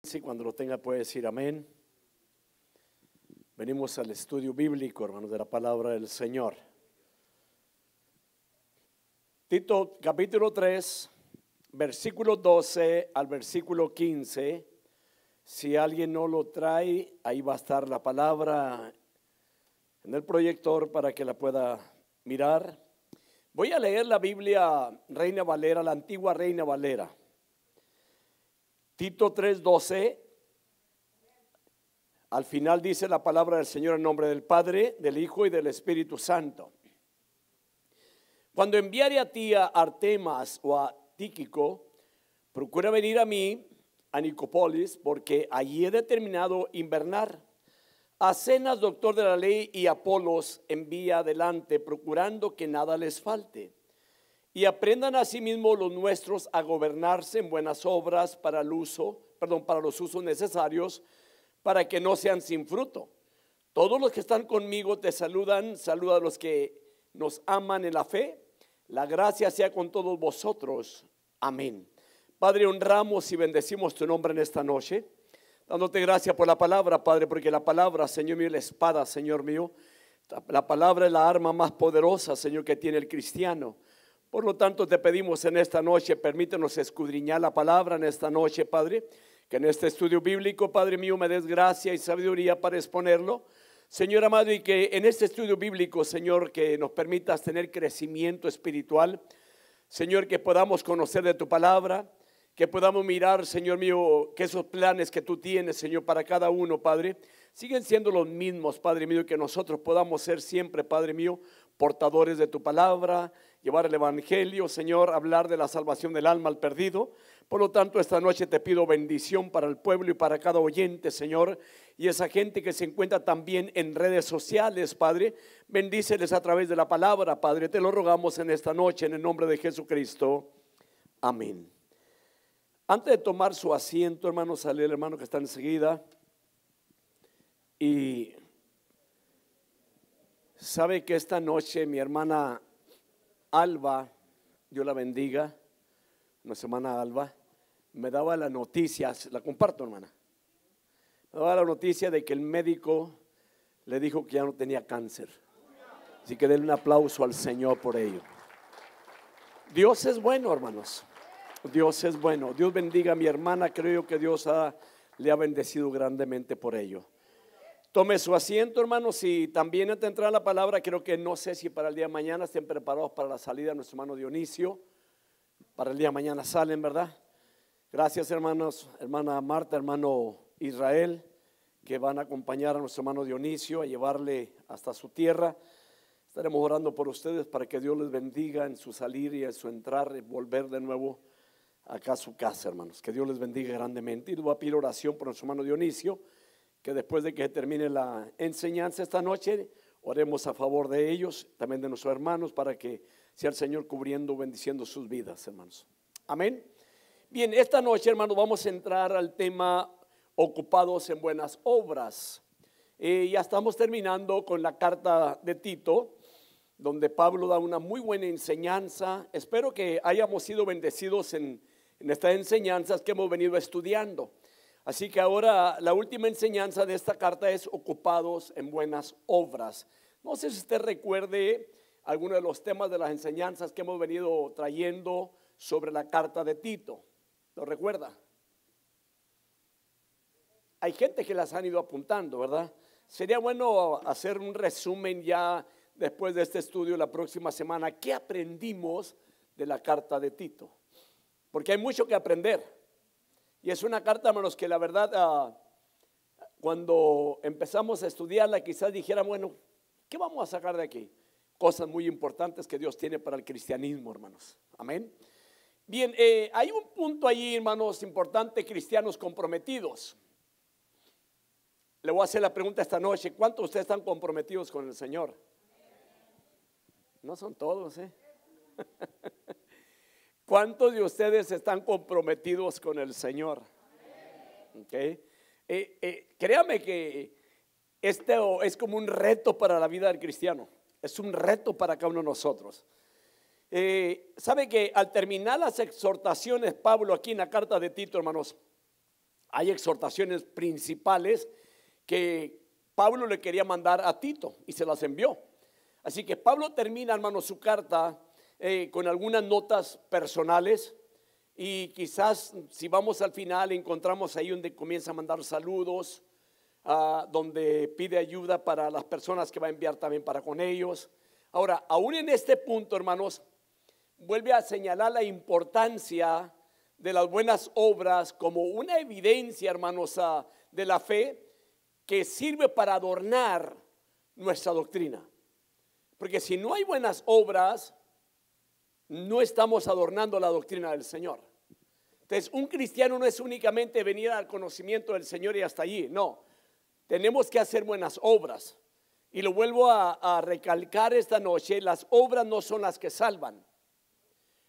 Sí, cuando lo tenga puede decir amén. Venimos al estudio bíblico, hermanos, de la palabra del Señor. Tito capítulo 3, versículo 12 al versículo 15. Si alguien no lo trae, ahí va a estar la palabra en el proyector para que la pueda mirar. Voy a leer la Biblia Reina Valera, la antigua Reina Valera. Tito 3:12, al final dice la palabra del Señor en nombre del Padre, del Hijo y del Espíritu Santo. Cuando enviare a ti a Artemas o a Tíquico, procura venir a mí, a Nicópolis, porque allí he determinado invernar. A Zenas, doctor de la ley, y Apolos envía adelante, procurando que nada les falte. Y aprendan asimismo los nuestros a gobernarse en buenas obras para los usos necesarios, para que no sean sin fruto. Todos los que están conmigo te saludan, saluda a los que nos aman en la fe. La gracia sea con todos vosotros. Amén. Padre, honramos y bendecimos tu nombre en esta noche, dándote gracias por la palabra, Padre, porque la palabra, Señor mío, es la espada, Señor mío. La palabra es la arma más poderosa, Señor, que tiene el cristiano. Por lo tanto, te pedimos en esta noche, permítenos escudriñar la palabra en esta noche, Padre, que en este estudio bíblico, Padre mío, me des gracia y sabiduría para exponerlo, Señor amado, y que en este estudio bíblico, Señor, que nos permitas tener crecimiento espiritual, Señor, que podamos conocer de tu palabra, que podamos mirar, Señor mío, que esos planes que tú tienes, Señor, para cada uno, Padre, siguen siendo los mismos, Padre mío, que nosotros podamos ser siempre, Padre mío, portadores de tu palabra, llevar el evangelio, Señor, hablar de la salvación del alma al perdido. Por lo tanto, esta noche te pido bendición para el pueblo y para cada oyente, Señor, y esa gente que se encuentra también en redes sociales, Padre, bendíceles a través de la palabra, Padre, te lo rogamos en esta noche en el nombre de Jesucristo, amén. Antes de tomar su asiento, hermano, sale el hermano que está enseguida y sabe que esta noche mi hermana Alba, Dios la bendiga, nuestra hermana Alba, me daba la noticia, la comparto, hermana, me daba la noticia de que el médico le dijo que ya no tenía cáncer. Así que denle un aplauso al Señor por ello. Dios es bueno, hermanos, Dios es bueno. Dios bendiga a mi hermana, creo que Dios le ha bendecido grandemente por ello. Tome su asiento, hermanos, y también antes de entrar a la palabra, creo que no sé si para el día de mañana estén preparados para la salida de nuestro hermano Dionisio. Para el día de mañana salen, ¿verdad? Gracias, hermanos, hermana Marta, hermano Israel, que van a acompañar a nuestro hermano Dionisio, a llevarle hasta su tierra. Estaremos orando por ustedes para que Dios les bendiga en su salir y en su entrar y volver de nuevo acá a su casa, hermanos. Que Dios les bendiga grandemente. Y les voy a pedir oración por nuestro hermano Dionisio, que después de que termine la enseñanza esta noche, oremos a favor de ellos, también de nuestros hermanos, para que sea el Señor cubriendo, bendiciendo sus vidas, hermanos. Amén. Bien, esta noche, hermanos, vamos a entrar al tema ocupados en buenas obras. Ya estamos terminando con la carta de Tito, donde Pablo da una muy buena enseñanza. Espero que hayamos sido bendecidos en estas enseñanzas que hemos venido estudiando. Así que ahora la última enseñanza de esta carta es ocupados en buenas obras. No sé si usted recuerde algunos de los temas de las enseñanzas que hemos venido trayendo sobre la carta de Tito. ¿Lo recuerda? Hay gente que las han ido apuntando, ¿verdad? Sería bueno hacer un resumen ya después de este estudio la próxima semana. ¿Qué aprendimos de la carta de Tito? Porque hay mucho que aprender. Y es una carta, hermanos, que la verdad, cuando empezamos a estudiarla, quizás dijera, bueno, ¿qué vamos a sacar de aquí? Cosas muy importantes que Dios tiene para el cristianismo, hermanos. Amén. Bien, hay un punto ahí, hermanos, importante: cristianos comprometidos. Le voy a hacer la pregunta esta noche: ¿cuántos de ustedes están comprometidos con el Señor? No son todos, ¿eh? ¿Cuántos de ustedes están comprometidos con el Señor? Okay. Créame que esto es como un reto para la vida del cristiano. Es un reto para cada uno de nosotros. Sabe que al terminar las exhortaciones, Pablo aquí en la carta de Tito, hermanos, hay exhortaciones principales que Pablo le quería mandar a Tito y se las envió. Así que Pablo termina, hermanos, su carta con algunas notas personales, y quizás si vamos al final encontramos ahí donde comienza a mandar saludos, donde pide ayuda para las personas que va a enviar también para con ellos. Ahora, aún en este punto, hermanos, vuelve a señalar la importancia de las buenas obras como una evidencia, hermanos, de la fe que sirve para adornar nuestra doctrina. Porque si no hay buenas obras, no estamos adornando la doctrina del Señor. Entonces, un cristiano no es únicamente venir al conocimiento del Señor y hasta allí. No, tenemos que hacer buenas obras. Y lo vuelvo a recalcar esta noche: las obras no son las que salvan.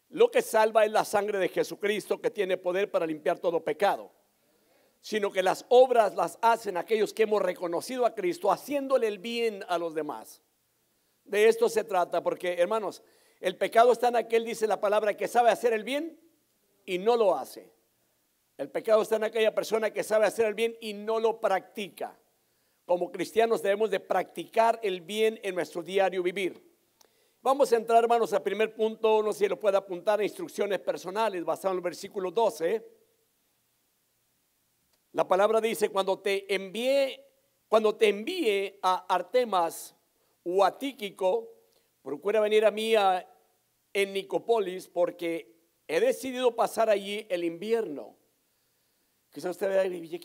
Lo que salva es la sangre de Jesucristo, que tiene poder para limpiar todo pecado. Sino que las obras las hacen aquellos que hemos reconocido a Cristo, haciéndole el bien a los demás. De esto se trata, porque, hermanos, el pecado está en aquel, dice la palabra, que sabe hacer el bien y no lo hace. El pecado está en aquella persona que sabe hacer el bien y no lo practica. Como cristianos debemos de practicar el bien en nuestro diario vivir. Vamos a entrar, hermanos, al primer punto. No sé si lo puede apuntar: a instrucciones personales, basado en el versículo 12. La palabra dice: cuando te envíe a Artemas o a Tíquico, procura venir a mí en Nicópolis, porque he decidido pasar allí el invierno. Quizás usted vea y dice: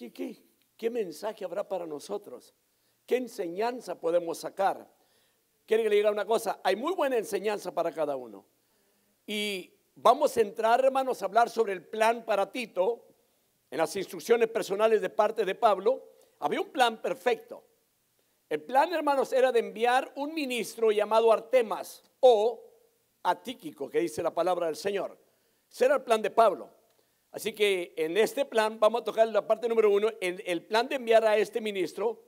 ¿qué mensaje habrá para nosotros? ¿Qué enseñanza podemos sacar? Quiere que le diga una cosa: hay muy buena enseñanza para cada uno. Y vamos a entrar, hermanos, a hablar sobre el plan para Tito. En las instrucciones personales de parte de Pablo había un plan perfecto. El plan, hermanos, era de enviar un ministro llamado Artemas o a Tíquico, que dice la palabra del Señor. Ese era el plan de Pablo. Así que en este plan vamos a tocar la parte número 1, el plan de enviar a este ministro.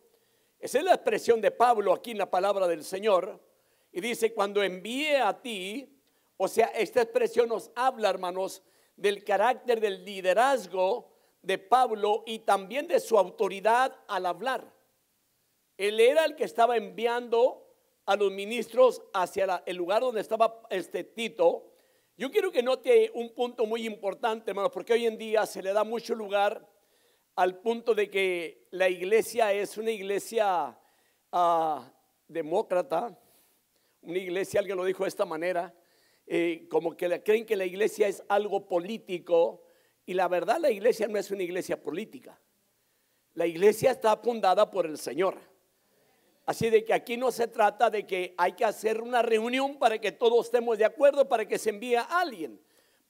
Esa es la expresión de Pablo aquí en la palabra del Señor. Y dice: cuando envíe a ti. O sea, esta expresión nos habla, hermanos, del carácter del liderazgo de Pablo y también de su autoridad al hablar. Él era el que estaba enviando a los ministros hacia el lugar donde estaba Tito. Yo quiero que note un punto muy importante, hermanos, porque hoy en día se le da mucho lugar al punto de que la iglesia es una iglesia demócrata, una iglesia, alguien lo dijo de esta manera, como que creen que la iglesia es algo político, y la verdad, la iglesia no es una iglesia política. La iglesia está fundada por el Señor. Así de que aquí no se trata de que hay que hacer una reunión para que todos estemos de acuerdo para que se envíe a alguien.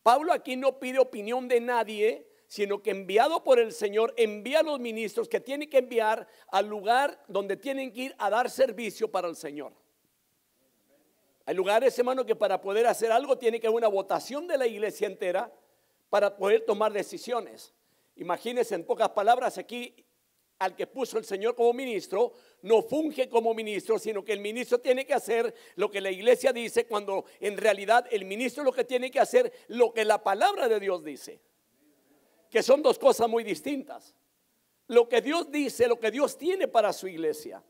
Pablo aquí no pide opinión de nadie, sino que enviado por el Señor envía a los ministros que tienen que enviar al lugar donde tienen que ir a dar servicio para el Señor. Hay lugares, hermano, que para poder hacer algo tiene que haber una votación de la iglesia entera para poder tomar decisiones. Imagínense, en pocas palabras, aquí al que puso el Señor como ministro no funge como ministro, sino que el ministro tiene que hacer lo que la iglesia dice, cuando en realidad el ministro lo que tiene que hacer lo que la palabra de Dios dice, que son dos cosas muy distintas. Lo que Dios dice, lo que Dios tiene para su iglesia.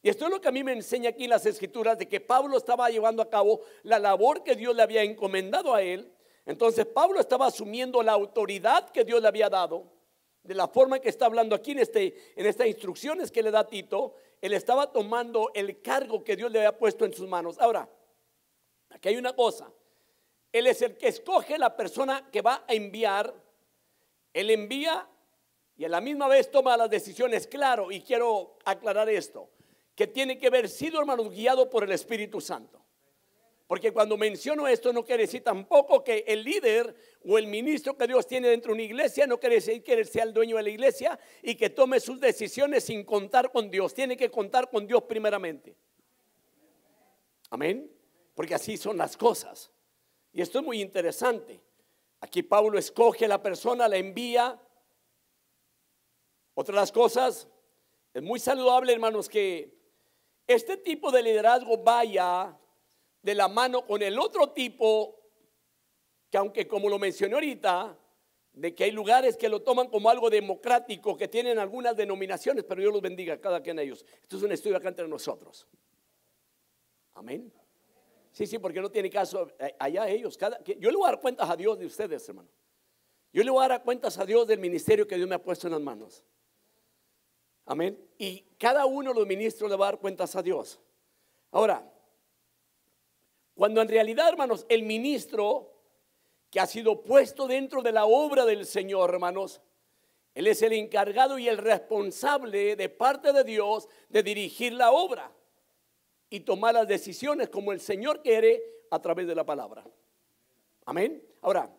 Y esto es lo que a mí me enseña aquí las escrituras, de que Pablo estaba llevando a cabo la labor que Dios le había encomendado a él. Entonces Pablo estaba asumiendo la autoridad que Dios le había dado. De la forma que está hablando aquí en estas instrucciones que le da a Tito, él estaba tomando el cargo que Dios le había puesto en sus manos. Ahora, aquí hay una cosa: él es el que escoge la persona que va a enviar. Él envía y a la misma vez toma las decisiones. Claro, y quiero aclarar esto, que tiene que haber sido, hermanos, guiado por el Espíritu Santo. Porque cuando menciono esto no quiere decir tampoco que el líder o el ministro que Dios tiene dentro de una iglesia, no quiere decir que él sea el dueño de la iglesia y que tome sus decisiones sin contar con Dios. Tiene que contar con Dios primeramente. Amén. Porque así son las cosas. Y esto es muy interesante. Aquí Pablo escoge a la persona, la envía. Otra de las cosas, es muy saludable, hermanos, que este tipo de liderazgo vaya de la mano con el otro tipo, que aunque como lo mencioné ahorita, de que hay lugares que lo toman como algo democrático, que tienen algunas denominaciones, pero Dios los bendiga, cada quien de ellos. Esto es un estudio acá entre nosotros. Amén. Sí, porque no tiene caso allá ellos. Yo le voy a dar cuentas a Dios de ustedes, hermano. Yo le voy a dar cuentas a Dios del ministerio que Dios me ha puesto en las manos. Amén. Y cada uno de los ministros le va a dar cuentas a Dios. Ahora, cuando en realidad, hermanos, el ministro que ha sido puesto dentro de la obra del Señor, hermanos, él es el encargado y el responsable de parte de Dios de dirigir la obra y tomar las decisiones como el Señor quiere a través de la palabra. Amén. Ahora,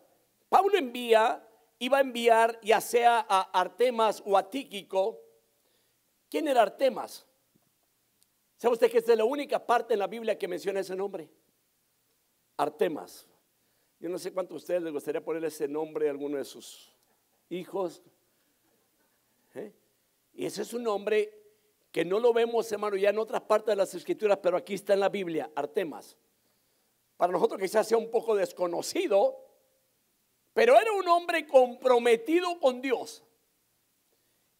Pablo iba a enviar ya sea a Artemas o a Tíquico. ¿Quién era Artemas? ¿Sabe usted que esta es la única parte en la Biblia que menciona ese nombre? Artemas. Yo no sé cuántos de ustedes les gustaría ponerle ese nombre a alguno de sus hijos. Y ese es un nombre que no lo vemos, hermano, ya en otras partes de las escrituras, pero aquí está en la Biblia, Artemas. Para nosotros quizás sea un poco desconocido, pero era un hombre comprometido con Dios.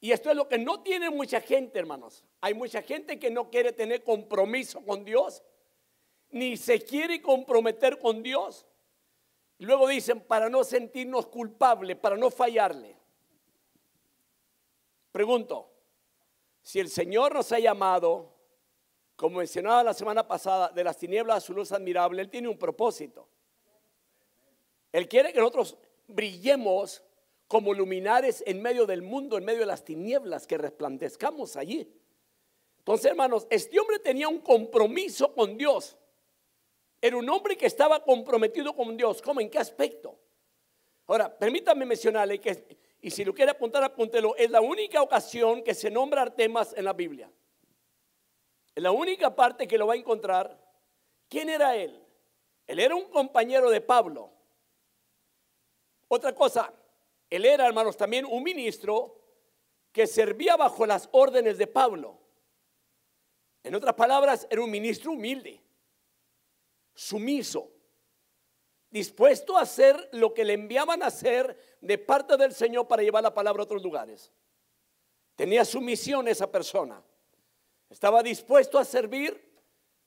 Y esto es lo que no tiene mucha gente, hermanos. Hay mucha gente que no quiere tener compromiso con Dios, ni se quiere comprometer con Dios. Y luego dicen, para no sentirnos culpables, para no fallarle. Pregunto, si el Señor nos ha llamado, como mencionaba la semana pasada, de las tinieblas a su luz admirable, Él tiene un propósito. Él quiere que nosotros brillemos como luminares en medio del mundo, en medio de las tinieblas, que resplandezcamos allí. Entonces, hermanos, este hombre tenía un compromiso con Dios. Era un hombre que estaba comprometido con Dios. ¿Cómo? ¿En qué aspecto? Ahora, permítame mencionarle que, y si lo quiere apuntar, apúntelo, es la única ocasión que se nombra Artemas en la Biblia. Es la única parte que lo va a encontrar. ¿Quién era él? Él era un compañero de Pablo. Otra cosa, él era, hermanos, también un ministro que servía bajo las órdenes de Pablo. En otras palabras, era un ministro humilde, sumiso, dispuesto a hacer lo que le enviaban a hacer de parte del Señor para llevar la palabra a otros lugares. Tenía su misión esa persona. Estaba dispuesto a servir,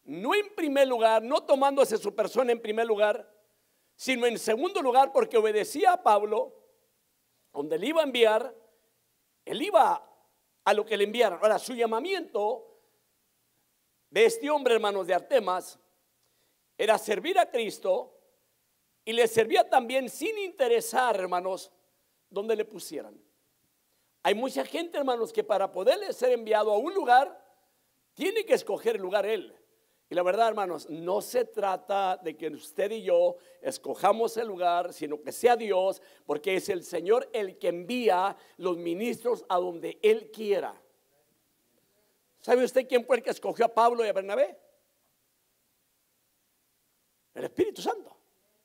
no en primer lugar, no tomándose su persona en primer lugar, sino en segundo lugar porque obedecía a Pablo, donde le iba a enviar, él iba a lo que le enviaron. Ahora, su llamamiento de este hombre, hermanos, de Artemas, era servir a Cristo, y le servía también sin interesar, hermanos, donde le pusieran. Hay mucha gente, hermanos, que para poderle ser enviado a un lugar, tiene que escoger el lugar él. Y la verdad, hermanos, no se trata de que usted y yo escojamos el lugar, sino que sea Dios, porque es el Señor el que envía los ministros a donde Él quiera. ¿Sabe usted quién fue el que escogió a Pablo y a Bernabé? El Espíritu Santo.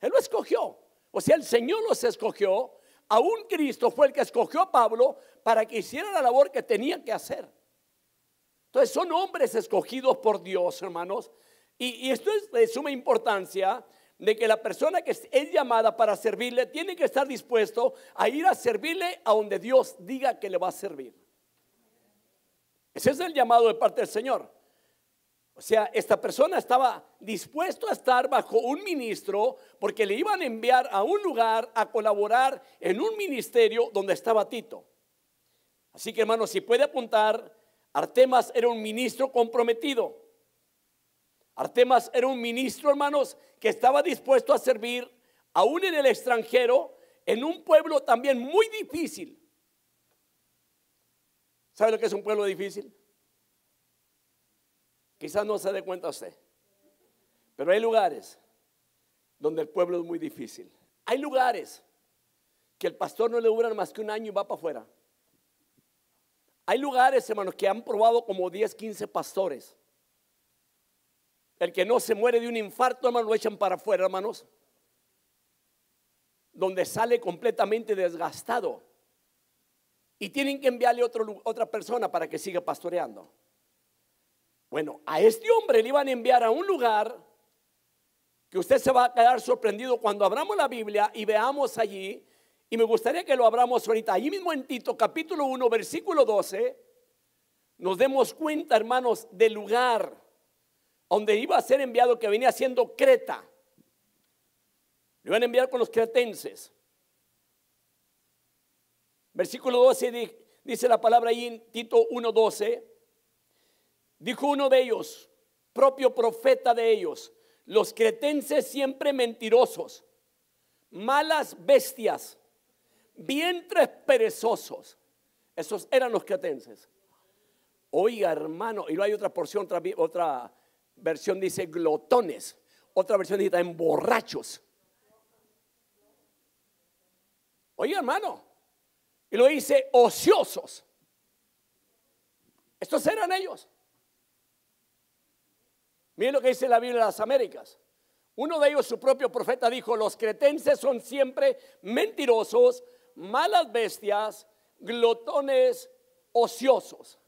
Él lo escogió. O sea, el Señor los escogió. Aún Cristo fue el que escogió a Pablo para que hiciera la labor que tenía que hacer. Entonces son hombres escogidos por Dios, hermanos. Y esto es de suma importancia, de que la persona que es llamada para servirle tiene que estar dispuesto a ir a servirle a donde Dios diga que le va a servir. Ese es el llamado de parte del Señor. O sea, esta persona estaba dispuesto a estar bajo un ministro porque le iban a enviar a un lugar a colaborar en un ministerio donde estaba Tito. Así que, hermanos, si puede apuntar, Artemas era un ministro comprometido. Artemas era un ministro, hermanos, que estaba dispuesto a servir aún en el extranjero, en un pueblo también muy difícil. ¿Sabe lo que es un pueblo difícil? Quizás no se dé cuenta usted, pero hay lugares donde el pueblo es muy difícil. Hay lugares que el pastor no le dura más que un año y va para afuera. Hay lugares, hermanos, que han probado como 10, 15 pastores. El que no se muere de un infarto, hermano, lo echan para afuera, hermanos, donde sale completamente desgastado y tienen que enviarle otra persona para que siga pastoreando. Bueno, a este hombre le iban a enviar a un lugar que usted se va a quedar sorprendido cuando abramos la Biblia y veamos allí Y me gustaría que lo abramos ahorita. Allí mismo en Tito, capítulo 1, versículo 12, nos demos cuenta, hermanos, del lugar donde iba a ser enviado, que venía siendo Creta. Lo iban a enviar con los cretenses. Versículo 12 dice la palabra ahí en Tito 1:12. Dijo uno de ellos, propio profeta de ellos: los cretenses siempre mentirosos, malas bestias, vientres perezosos. Esos eran los cretenses. Oiga, hermano, y no hay otra porción, otra versión dice glotones, otra versión dice también borrachos. Oiga, hermano, y lo dice ociosos. Estos eran ellos. Miren lo que dice la Biblia de las Américas. Uno de ellos, su propio profeta, dijo: los cretenses son siempre mentirosos, malas bestias, glotones, ociosos.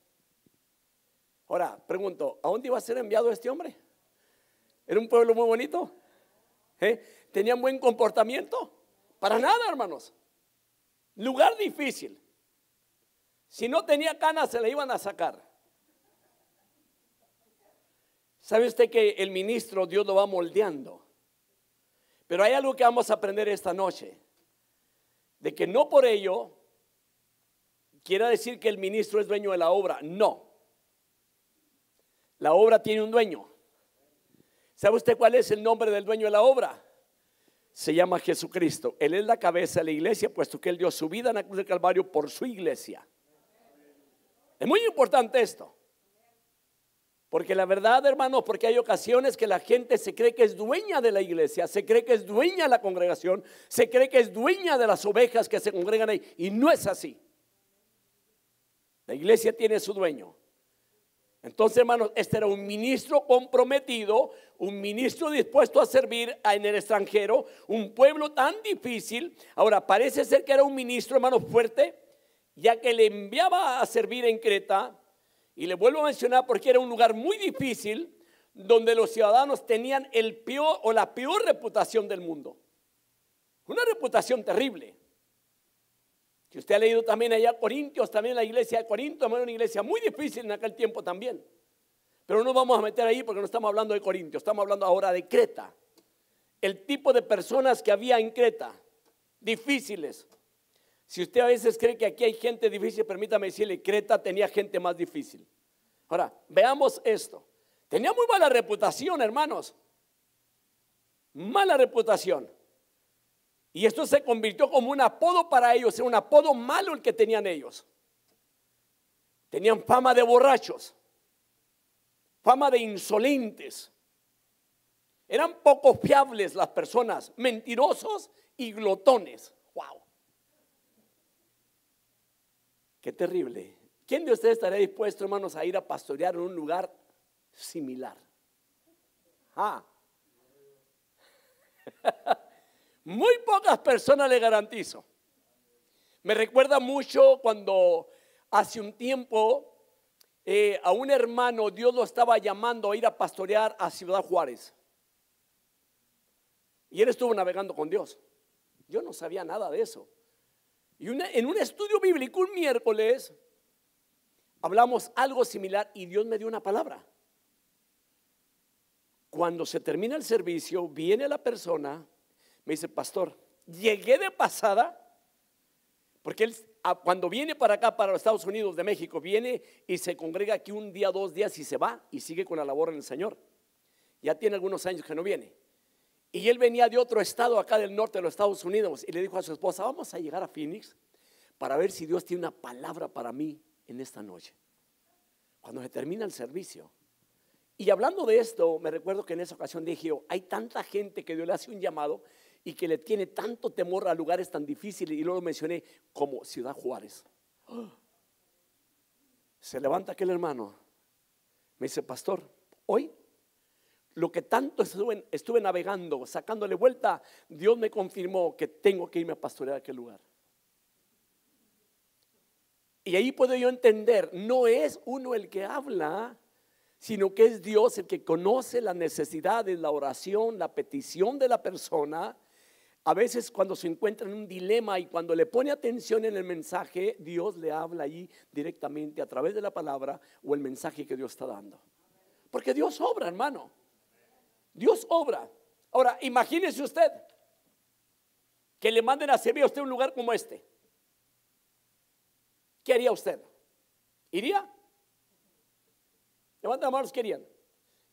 Ahora, pregunto, ¿a dónde iba a ser enviado este hombre? ¿Era un pueblo muy bonito? ¿Tenían buen comportamiento? Para nada, hermanos. Lugar difícil. Si no tenía canas, se le iban a sacar. ¿Sabe usted que el ministro Dios lo va moldeando? Pero hay algo que vamos a aprender esta noche, de que no por ello quiera decir que el ministro es dueño de la obra. No. La obra tiene un dueño. ¿Sabe usted cuál es el nombre del dueño de la obra? Se llama Jesucristo. Él es la cabeza de la iglesia, puesto que Él dio su vida en la cruz del Calvario por su iglesia. Es muy importante esto. Porque la verdad, hermanos, porque hay ocasiones que la gente se cree que es dueña de la iglesia, se cree que es dueña de la congregación, se cree que es dueña de las ovejas que se congregan ahí, y no es así. La iglesia tiene su dueño. Entonces, hermanos, este era un ministro comprometido, un ministro dispuesto a servir en el extranjero, un pueblo tan difícil. Ahora, parece ser que era un ministro, hermanos, fuerte, ya que le enviaba a servir en Creta. Y le vuelvo a mencionar porque era un lugar muy difícil, donde los ciudadanos tenían el peor o la peor reputación del mundo. Una reputación terrible. Si usted ha leído también allá Corintios, también la iglesia de Corinto era una iglesia muy difícil en aquel tiempo también. Pero no nos vamos a meter ahí porque no estamos hablando de Corintios, estamos hablando ahora de Creta. El tipo de personas que había en Creta, difíciles. Si usted a veces cree que aquí hay gente difícil, permítame decirle, Creta tenía gente más difícil. Ahora, veamos esto. Tenía muy mala reputación, hermanos. Mala reputación. Y esto se convirtió como un apodo para ellos, era un apodo malo el que tenían ellos. Tenían fama de borrachos, fama de insolentes. Eran poco fiables las personas, mentirosos y glotones. Wow. Qué terrible. ¿Quién de ustedes estaría dispuesto, hermanos, a ir a pastorear en un lugar similar? Muy pocas personas, le garantizo. Me recuerda mucho cuando hace un tiempo a un hermano Dios lo estaba llamando a ir a pastorear a Ciudad Juárez. Y él estuvo navegando con Dios. Yo no sabía nada de eso. Y en un estudio bíblico un miércoles hablamos algo similar y Dios me dio una palabra. Cuando se termina el servicio, viene la persona, me dice: pastor, llegué de pasada, porque él cuando viene para acá, para los Estados Unidos de México, viene y se congrega aquí un día, 2 días y se va y sigue con la labor en el Señor. Ya tiene algunos años que no viene. Y él venía de otro estado acá del norte de los Estados Unidos y le dijo a su esposa: vamos a llegar a Phoenix para ver si Dios tiene una palabra para mí en esta noche, cuando se termina el servicio. Y hablando de esto, me recuerdo que en esa ocasión dije yo: hay tanta gente que Dios le hace un llamado y que le tiene tanto temor a lugares tan difíciles, y luego mencioné como Ciudad Juárez. Se levanta aquel hermano, me dice: pastor, hoy lo que tanto estuve navegando, sacándole vuelta, Dios me confirmó que tengo que irme a pastorear a aquel lugar. Y ahí puedo yo entender, no es uno el que habla, sino que es Dios el que conoce las necesidades, la oración, la petición de la persona. A veces cuando se encuentra en un dilema y cuando le pone atención en el mensaje, Dios le habla ahí directamente a través de la palabra o el mensaje que Dios está dando. Porque Dios obra, hermano. Dios obra. Ahora, imagínese usted que le manden a servir a usted un lugar como este. ¿Qué haría usted? ¿Iría? Levanten las manos, ¿querían?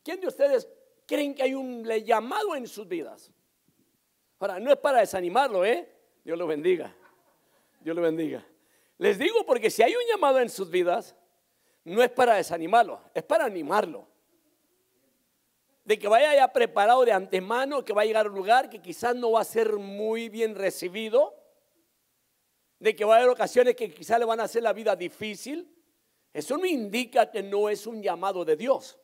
¿Quién de ustedes creen que hay un llamado en sus vidas? Ahora, no es para desanimarlo, Dios lo bendiga. Dios lo bendiga. Les digo porque si hay un llamado en sus vidas, no es para desanimarlo, es para animarlo. De que vaya ya preparado de antemano, que va a llegar a un lugar que quizás no va a ser muy bien recibido, de que va a haber ocasiones que quizás le van a hacer la vida difícil. Eso no indica que no es un llamado de Dios.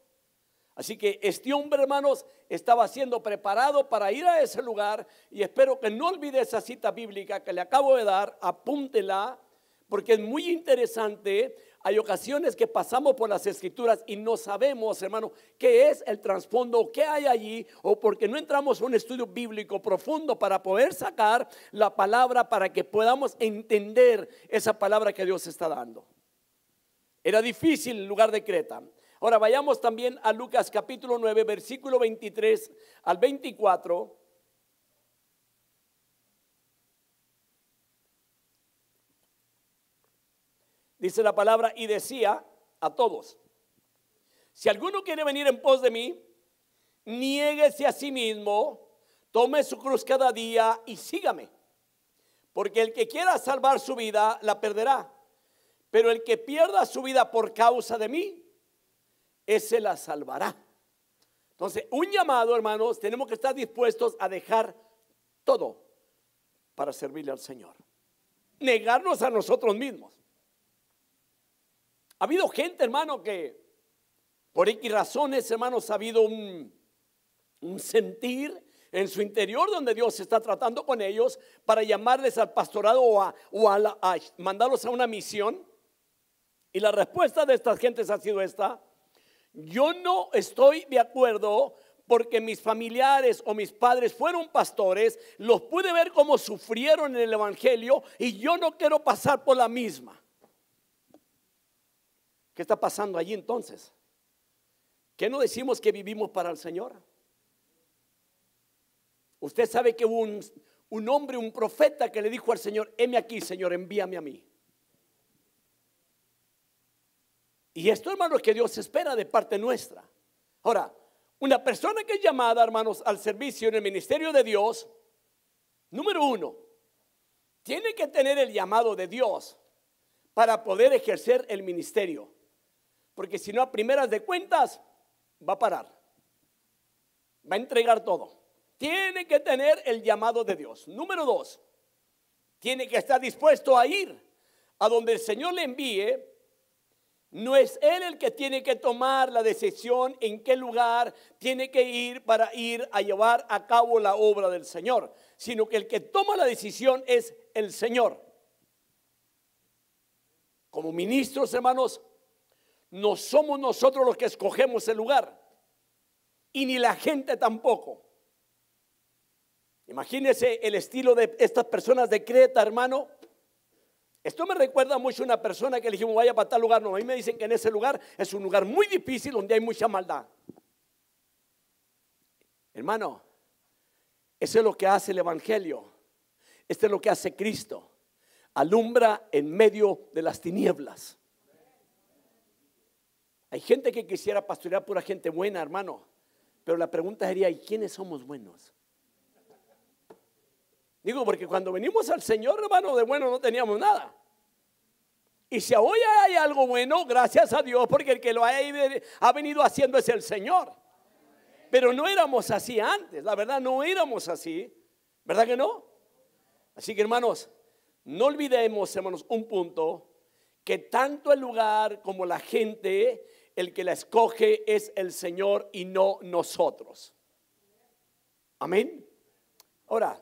Así que este hombre, hermanos, estaba siendo preparado para ir a ese lugar, y espero que no olvide esa cita bíblica que le acabo de dar, apúntela, porque es muy interesante. Hay ocasiones que pasamos por las escrituras y no sabemos, hermano, qué es el trasfondo, qué hay allí, o porque no entramos a un estudio bíblico profundo para poder sacar la palabra, para que podamos entender esa palabra que Dios está dando. Era difícil el lugar de Creta. Ahora vayamos también a Lucas capítulo 9, versículo 23 al 24. Dice la palabra: y decía a todos: si alguno quiere venir en pos de mí, niéguese a sí mismo, tome su cruz cada día y sígame. Porque el que quiera salvar su vida, la perderá. Pero el que pierda su vida por causa de mí, ese la salvará. Entonces, un llamado, hermanos, tenemos que estar dispuestos a dejar todo para servirle al Señor. Negarnos a nosotros mismos. Ha habido gente, hermano, que por X razones, hermanos, ha habido un sentir en su interior donde Dios está tratando con ellos para llamarles al pastorado o a mandarlos a una misión. Y la respuesta de estas gentes ha sido esta: yo no estoy de acuerdo porque mis familiares o mis padres fueron pastores, los pude ver cómo sufrieron en el evangelio y yo no quiero pasar por la misma. ¿Qué está pasando allí entonces? ¿Qué no decimos que vivimos para el Señor? Usted sabe que hubo un hombre, un profeta que le dijo al Señor: heme aquí, Señor, envíame a mí. Y esto, hermanos, que Dios espera de parte nuestra. Ahora, una persona que es llamada, hermanos, al servicio en el ministerio de Dios, número uno, tiene que tener el llamado de Dios para poder ejercer el ministerio. Porque si no, a primeras de cuentas, va a parar. Va a entregar todo. Tiene que tener el llamado de Dios. Número dos, tiene que estar dispuesto a ir a donde el Señor le envíe. No es él el que tiene que tomar la decisión en qué lugar tiene que ir para ir a llevar a cabo la obra del Señor, sino que el que toma la decisión es el Señor. Como ministros, hermanos, no somos nosotros los que escogemos el lugar, y ni la gente tampoco. Imagínense el estilo de estas personas de Creta, hermano. Esto me recuerda mucho a una persona que le dijimos: vaya para tal lugar. No, a mí me dicen que en ese lugar es un lugar muy difícil donde hay mucha maldad. Hermano, eso es lo que hace el evangelio. Esto es lo que hace Cristo. Alumbra en medio de las tinieblas. Hay gente que quisiera pastorear pura gente buena, hermano. Pero la pregunta sería: ¿y quiénes somos buenos? Digo, porque cuando venimos al Señor, hermano, de bueno no teníamos nada. Y si hoy hay algo bueno, gracias a Dios, porque el que lo ha venido haciendo es el Señor. Pero no éramos así antes, la verdad, no éramos así. ¿Verdad que no? Así que, hermanos, no olvidemos, hermanos, un punto: que tanto el lugar como la gente, el que la escoge es el Señor y no nosotros. Amén. Ahora,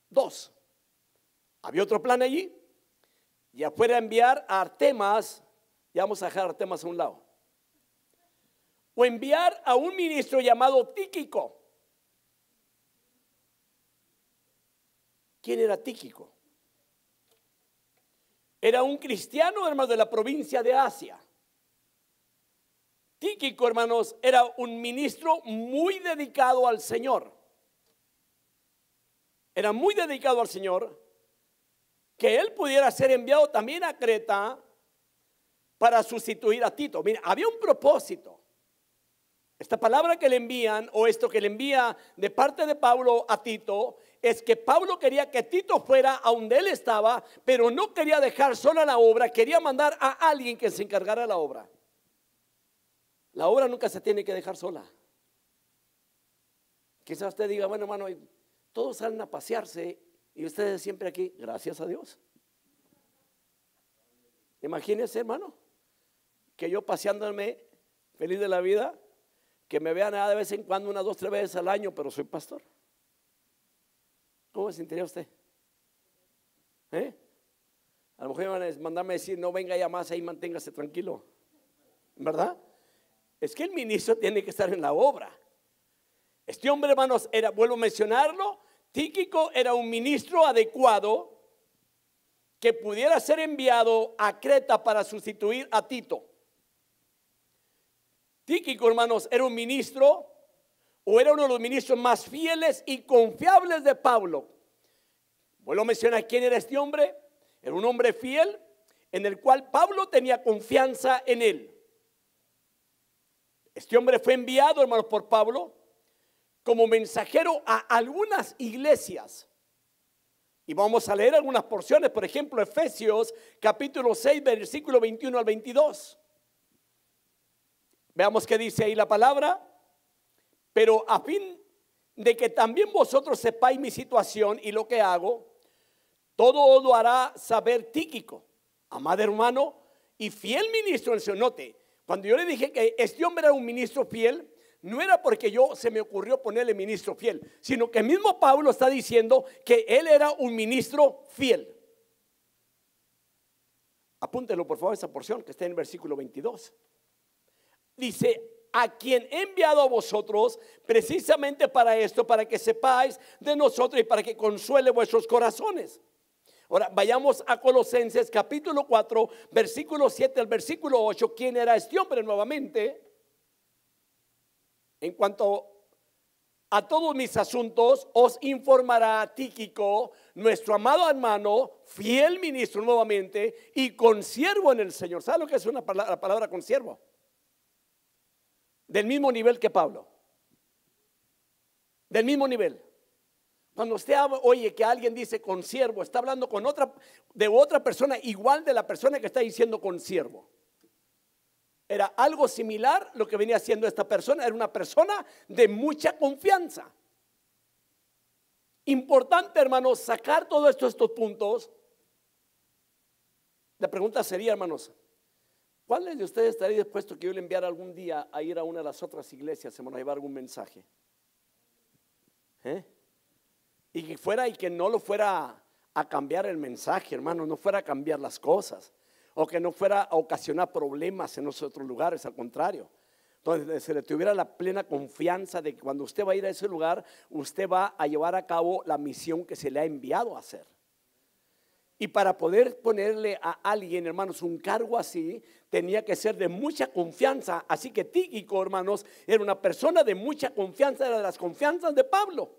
dos, había otro plan allí. Ya fuera a enviar a Artemas, ya vamos a dejar a Artemas a un lado, o enviar a un ministro llamado Tíquico. ¿Quién era Tíquico? Era un cristiano, hermanos, de la provincia de Asia. Tíquico, hermanos, era un ministro muy dedicado al Señor. Era muy dedicado al Señor, que él pudiera ser enviado también a Creta para sustituir a Tito. Mira, había un propósito. Esta palabra que le envían, o esto que le envía de parte de Pablo a Tito, es que Pablo quería que Tito fuera a donde él estaba, pero no quería dejar sola la obra, quería mandar a alguien que se encargara de la obra. La obra nunca se tiene que dejar sola. Quizás usted diga, bueno, hermano, todos salen a pasearse y ustedes siempre aquí, gracias a Dios. Imagínense, hermano, que yo paseándome feliz de la vida, que me vean de vez en cuando, 1, 2, 3 veces al año, pero soy pastor. ¿Cómo se sentiría usted? A lo mejor van a mandarme a decir, no venga ya más, ahí manténgase tranquilo, ¿verdad? Es que el ministro tiene que estar en la obra. Este hombre, hermanos, vuelvo a mencionarlo, Tíquico era un ministro adecuado que pudiera ser enviado a Creta para sustituir a Tito. Tíquico, hermanos, era un ministro, o era uno de los ministros más fieles y confiables de Pablo. Vuelvo a mencionar quién era este hombre. Era un hombre fiel en el cual Pablo tenía confianza en él. Este hombre fue enviado, hermanos, por Pablo como mensajero a algunas iglesias. Y vamos a leer algunas porciones, por ejemplo, Efesios capítulo 6, versículo 21 al 22. Veamos qué dice ahí la palabra. Pero a fin de que también vosotros sepáis mi situación y lo que hago, todo lo hará saber Tíquico, amado hermano y fiel ministro del Señor. Note, cuando yo le dije que este hombre era un ministro fiel, no era porque se me ocurrió ponerle ministro fiel, sino que mismo Pablo está diciendo que él era un ministro fiel. Apúntelo por favor esa porción que está en el versículo 22. Dice, a quien he enviado a vosotros precisamente para esto, para que sepáis de nosotros y para que consuele vuestros corazones. Ahora vayamos a Colosenses capítulo 4, versículo 7 al versículo 8. ¿Quién era este hombre nuevamente? En cuanto a todos mis asuntos, os informará Tíquico, nuestro amado hermano, fiel ministro nuevamente y consiervo en el Señor. ¿Sabe lo que es la palabra consiervo? Del mismo nivel que Pablo. Del mismo nivel. Cuando usted oye que alguien dice consiervo, está hablando de otra persona igual de la persona que está diciendo consiervo. Era algo similar lo que venía haciendo esta persona. Era una persona de mucha confianza. Importante, hermanos, sacar todos estos puntos. La pregunta sería, hermanos, ¿cuáles de ustedes estaría dispuesto que yo le enviara algún día a ir a una de las otras iglesias, hermano, a llevar algún mensaje? Y que fuera y que no lo fuera a cambiar el mensaje, hermano, no fuera a cambiar las cosas, o que no fuera a ocasionar problemas en los otros lugares, al contrario. Entonces se le tuviera la plena confianza de que cuando usted va a ir a ese lugar, usted va a llevar a cabo la misión que se le ha enviado a hacer. Y para poder ponerle a alguien, hermanos, un cargo así, tenía que ser de mucha confianza. Así que Tíquico, hermanos, era una persona de mucha confianza, era de las confianzas de Pablo.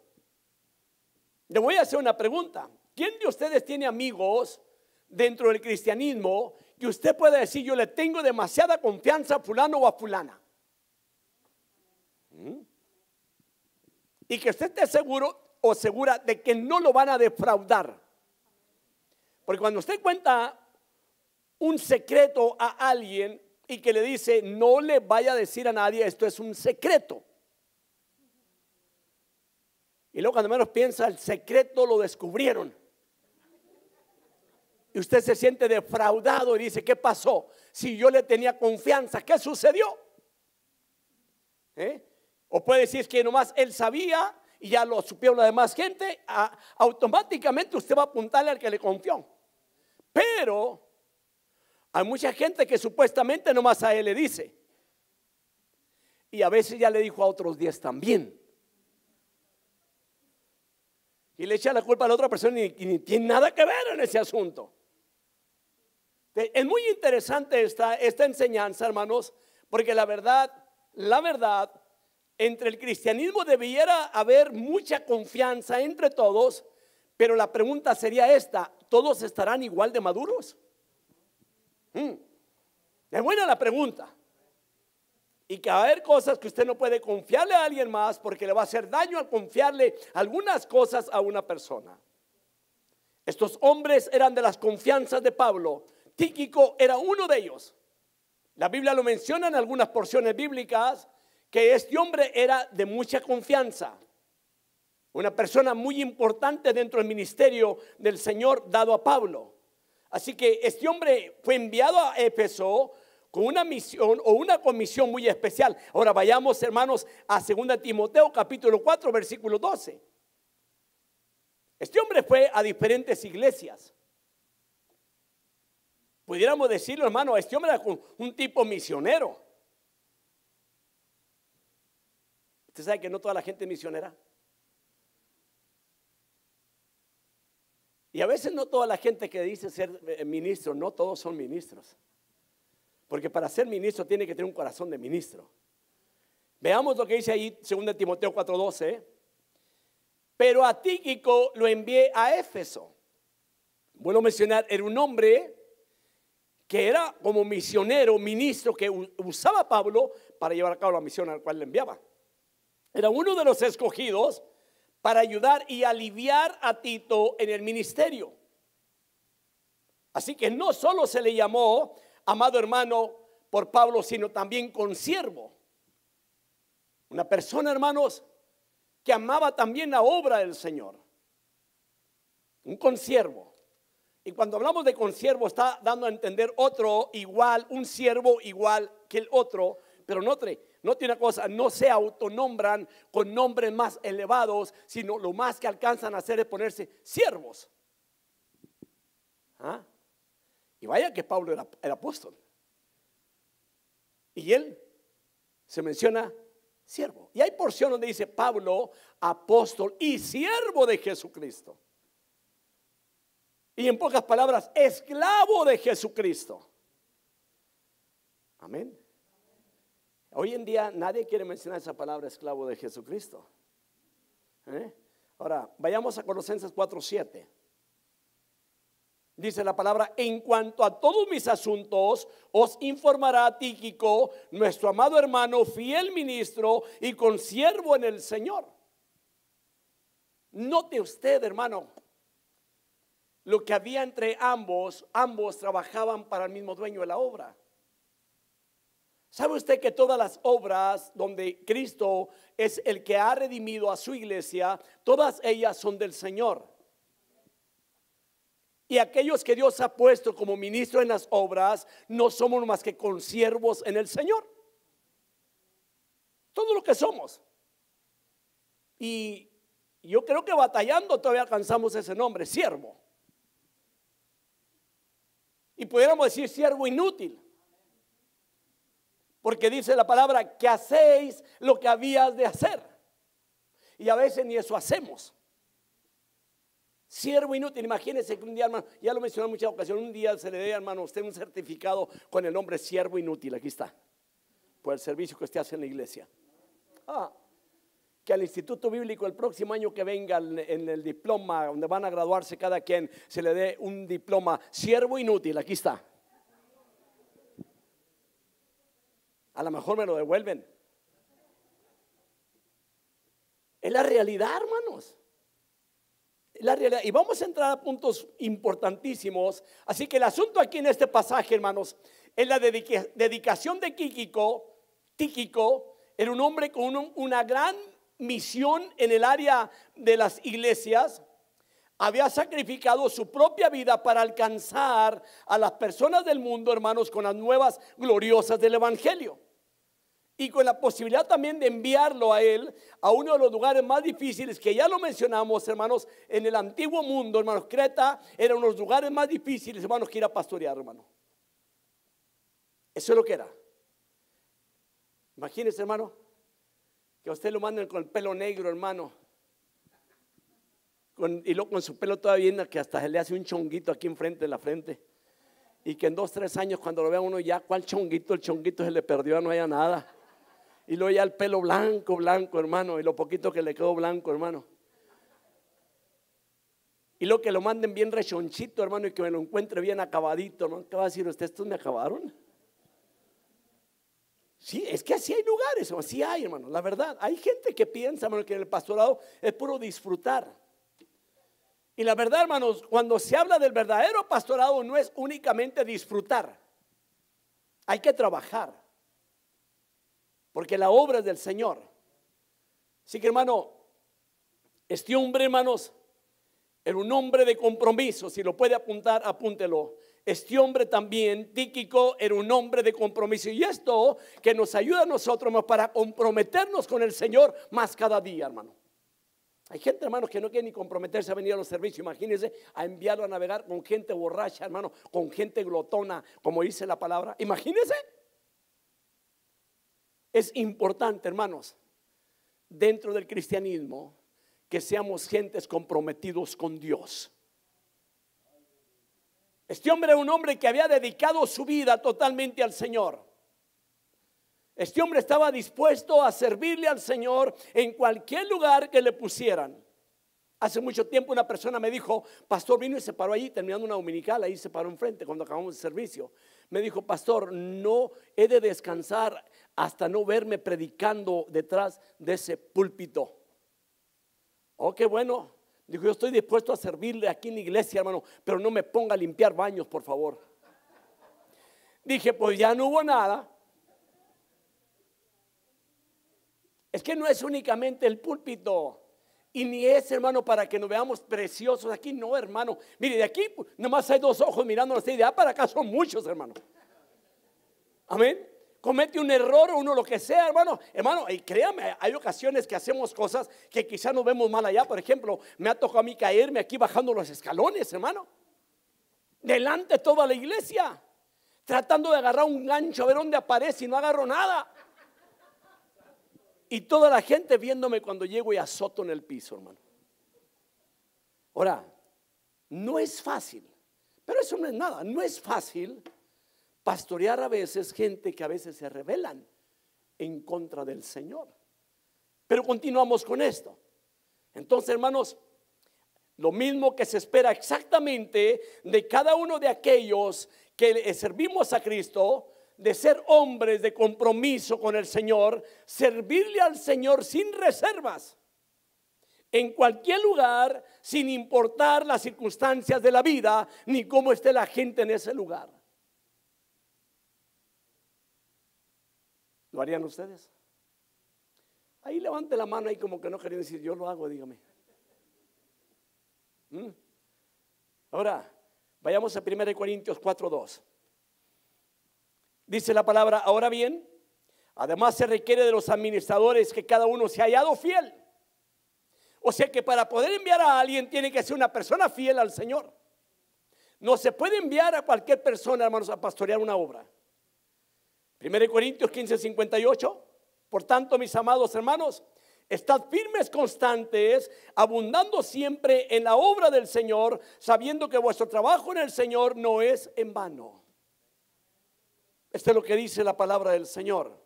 Le voy a hacer una pregunta. ¿Quién de ustedes tiene amigos dentro del cristianismo que usted pueda decir, yo le tengo demasiada confianza a fulano o a fulana? Y que usted esté seguro o segura de que no lo van a defraudar. Porque cuando usted cuenta un secreto a alguien y que le dice, no le vaya a decir a nadie, esto es un secreto. Y luego cuando menos piensa, el secreto lo descubrieron. Y usted se siente defraudado y dice, ¿qué pasó? Si yo le tenía confianza, ¿qué sucedió? O puede decir que nomás él sabía y ya lo supieron la demás gente, automáticamente usted va a apuntarle al que le confió. Pero hay mucha gente que supuestamente nomás a él le dice. Y a veces ya le dijo a otros 10 también. y le echa la culpa a la otra persona y ni tiene nada que ver en ese asunto. Es muy interesante esta enseñanza, hermanos, porque la verdad, entre el cristianismo debiera haber mucha confianza entre todos, pero la pregunta sería esta: ¿todos estarán igual de maduros? Es buena la pregunta. Y que va a haber cosas que usted no puede confiarle a alguien más, porque le va a hacer daño al confiarle algunas cosas a una persona. Estos hombres eran de las confianzas de Pablo. Tíquico era uno de ellos. La Biblia lo menciona en algunas porciones bíblicas, que este hombre era de mucha confianza, una persona muy importante dentro del ministerio del Señor dado a Pablo. Así que este hombre fue enviado a Éfeso con una misión o una comisión muy especial. Ahora vayamos, hermanos, a 2 Timoteo capítulo 4 versículo 12. Este hombre fue a diferentes iglesias. Pudiéramos decirlo, hermano, este hombre era un tipo misionero. ¿Usted sabe que no toda la gente es misionera? Y a veces no toda la gente que dice ser ministro, no todos son ministros. Porque para ser ministro tiene que tener un corazón de ministro. Veamos lo que dice ahí 2 Timoteo 4:12. Pero a Tíquico lo envié a Éfeso. Bueno mencionar, era un hombre que era como misionero, ministro, que usaba Pablo para llevar a cabo la misión a la cual le enviaba. Era uno de los escogidos para ayudar y aliviar a Tito en el ministerio. Así que no solo se le llamó amado hermano por Pablo, sino también consiervo. Una persona, hermanos, que amaba también la obra del Señor. Un consiervo. Y cuando hablamos de consiervo está dando a entender otro igual, un siervo igual que el otro. Pero note una cosa, no se autonombran con nombres más elevados, sino lo más que alcanzan a hacer es ponerse siervos. ¿Ah? Y vaya que Pablo era el apóstol. Y él se menciona siervo. Y hay porción donde dice Pablo, apóstol y siervo de Jesucristo. Y en pocas palabras, esclavo de Jesucristo. Amén. Hoy en día nadie quiere mencionar esa palabra, esclavo de Jesucristo. Ahora, vayamos a Colosenses 4:7. Dice la palabra: en cuanto a todos mis asuntos, os informará Tíquico, nuestro amado hermano, fiel ministro y consiervo en el Señor. Note usted, hermano, lo que había entre ambos trabajaban para el mismo dueño de la obra. ¿Sabe usted que todas las obras donde Cristo es el que ha redimido a su iglesia, todas ellas son del Señor? Y aquellos que Dios ha puesto como ministros en las obras, no somos más que consiervos en el Señor. Todo lo que somos. Y yo creo que batallando todavía alcanzamos ese nombre, siervo. Y pudiéramos decir siervo inútil. Porque dice la palabra que hacéis lo que habías de hacer. Y a veces ni eso hacemos. Siervo inútil. Imagínense que un día, hermano, ya lo mencioné en muchas ocasiones, un día se le dé, hermano, a usted un certificado con el nombre siervo inútil. Aquí está. Por el servicio que usted hace en la iglesia. Que al Instituto Bíblico el próximo año que venga en el diploma donde van a graduarse cada quien, se le dé un diploma siervo inútil. Aquí está. A lo mejor me lo devuelven. Es la realidad, hermanos. Es la realidad. Y vamos a entrar a puntos importantísimos. Así que el asunto aquí en este pasaje, hermanos, es la dedicación de Tíquico. Tíquico era un hombre con una gran misión en el área de las iglesias. Había sacrificado su propia vida para alcanzar a las personas del mundo, hermanos, con las nuevas gloriosas del evangelio. Y con la posibilidad también de enviarlo a él a uno de los lugares más difíciles, que ya lo mencionamos, hermanos, en el antiguo mundo, hermanos. Creta era uno de los lugares más difíciles, hermanos, que ir a pastorear, hermano. Eso es lo que era. Imagínense, hermano, que a usted lo manden con el pelo negro, hermano, y luego con su pelo todavía bien, que hasta se le hace un chonguito aquí enfrente de la frente. Y que en 2, 3 años cuando lo vea uno ya, ¿cuál chonguito? El chonguito se le perdió, no haya nada. Y luego ya el pelo blanco, blanco, hermano, y lo poquito que le quedó blanco, hermano. Y luego que lo manden bien rechonchito, hermano, y que me lo encuentre bien acabadito, hermano. ¿Qué va a decir usted? ¿Estos me acabaron? Sí, es que así hay lugares, así hay, hermano, la verdad. Hay gente que piensa, hermano, que en el pastorado es puro disfrutar. Y la verdad, hermanos, cuando se habla del verdadero pastorado no es únicamente disfrutar. Hay que trabajar, porque la obra es del Señor. Así que, hermano, este hombre, hermanos, era un hombre de compromiso. Si lo puede apuntar, apúntelo. Este hombre también, Tíquico, era un hombre de compromiso. Y esto que nos ayuda a nosotros, hermano, para comprometernos con el Señor más cada día, hermano. Hay gente, hermanos, que no quiere ni comprometerse a venir a los servicios. Imagínense a enviarlo a navegar con gente borracha, hermano, con gente glotona, como dice la palabra. Imagínense. Es importante, hermanos, dentro del cristianismo, que seamos gentes comprometidos con Dios. Este hombre era un hombre que había dedicado su vida totalmente al Señor. Este hombre estaba dispuesto a servirle al Señor en cualquier lugar que le pusieran. Hace mucho tiempo una persona me dijo, pastor, vino y se paró allí terminando una dominical, ahí se paró enfrente cuando acabamos el servicio. Me dijo, pastor, no he de descansar hasta no verme predicando detrás de ese púlpito. Oh, qué bueno. Dijo, yo estoy dispuesto a servirle aquí en la iglesia, hermano, pero no me ponga a limpiar baños, por favor. Dije, pues ya no hubo nada. Es que no es únicamente el púlpito. Y ni es, hermano, para que nos veamos preciosos. Aquí no, hermano. Mire, de aquí nomás hay 2 ojos mirándonos. De allá para acá son muchos, hermano. Amén. Comete un error o uno lo que sea, hermano. Hermano, y créame, hay ocasiones que hacemos cosas que quizás nos vemos mal allá. Por ejemplo, me ha tocado a mí caerme aquí bajando los escalones, hermano. Delante de toda la iglesia. Tratando de agarrar un gancho a ver dónde aparece y no agarro nada. Y toda la gente viéndome cuando llego y azoto en el piso, hermano. Ahora, no es fácil, pero eso no es nada. No es fácil pastorear a veces gente que a veces se rebelan en contra del Señor. Pero continuamos con esto. Entonces, hermanos, lo mismo que se espera exactamente de cada uno de aquellos que servimos a Cristo, de ser hombres de compromiso con el Señor, servirle al Señor sin reservas, en cualquier lugar, sin importar las circunstancias de la vida, ni cómo esté la gente en ese lugar. ¿Lo harían ustedes? Ahí levante la mano ahí como que no querían decir, yo lo hago, dígame. Ahora, vayamos a 1 Corintios 4:2. Dice la palabra, ahora bien, además se requiere de los administradores que cada uno se haya hallado fiel. O sea que para poder enviar a alguien tiene que ser una persona fiel al Señor. No se puede enviar a cualquier persona, hermanos, a pastorear una obra. 1 Corintios 15:58. Por tanto, mis amados hermanos, estad firmes, constantes, abundando siempre en la obra del Señor, sabiendo que vuestro trabajo en el Señor no es en vano. Esto es lo que dice la palabra del Señor.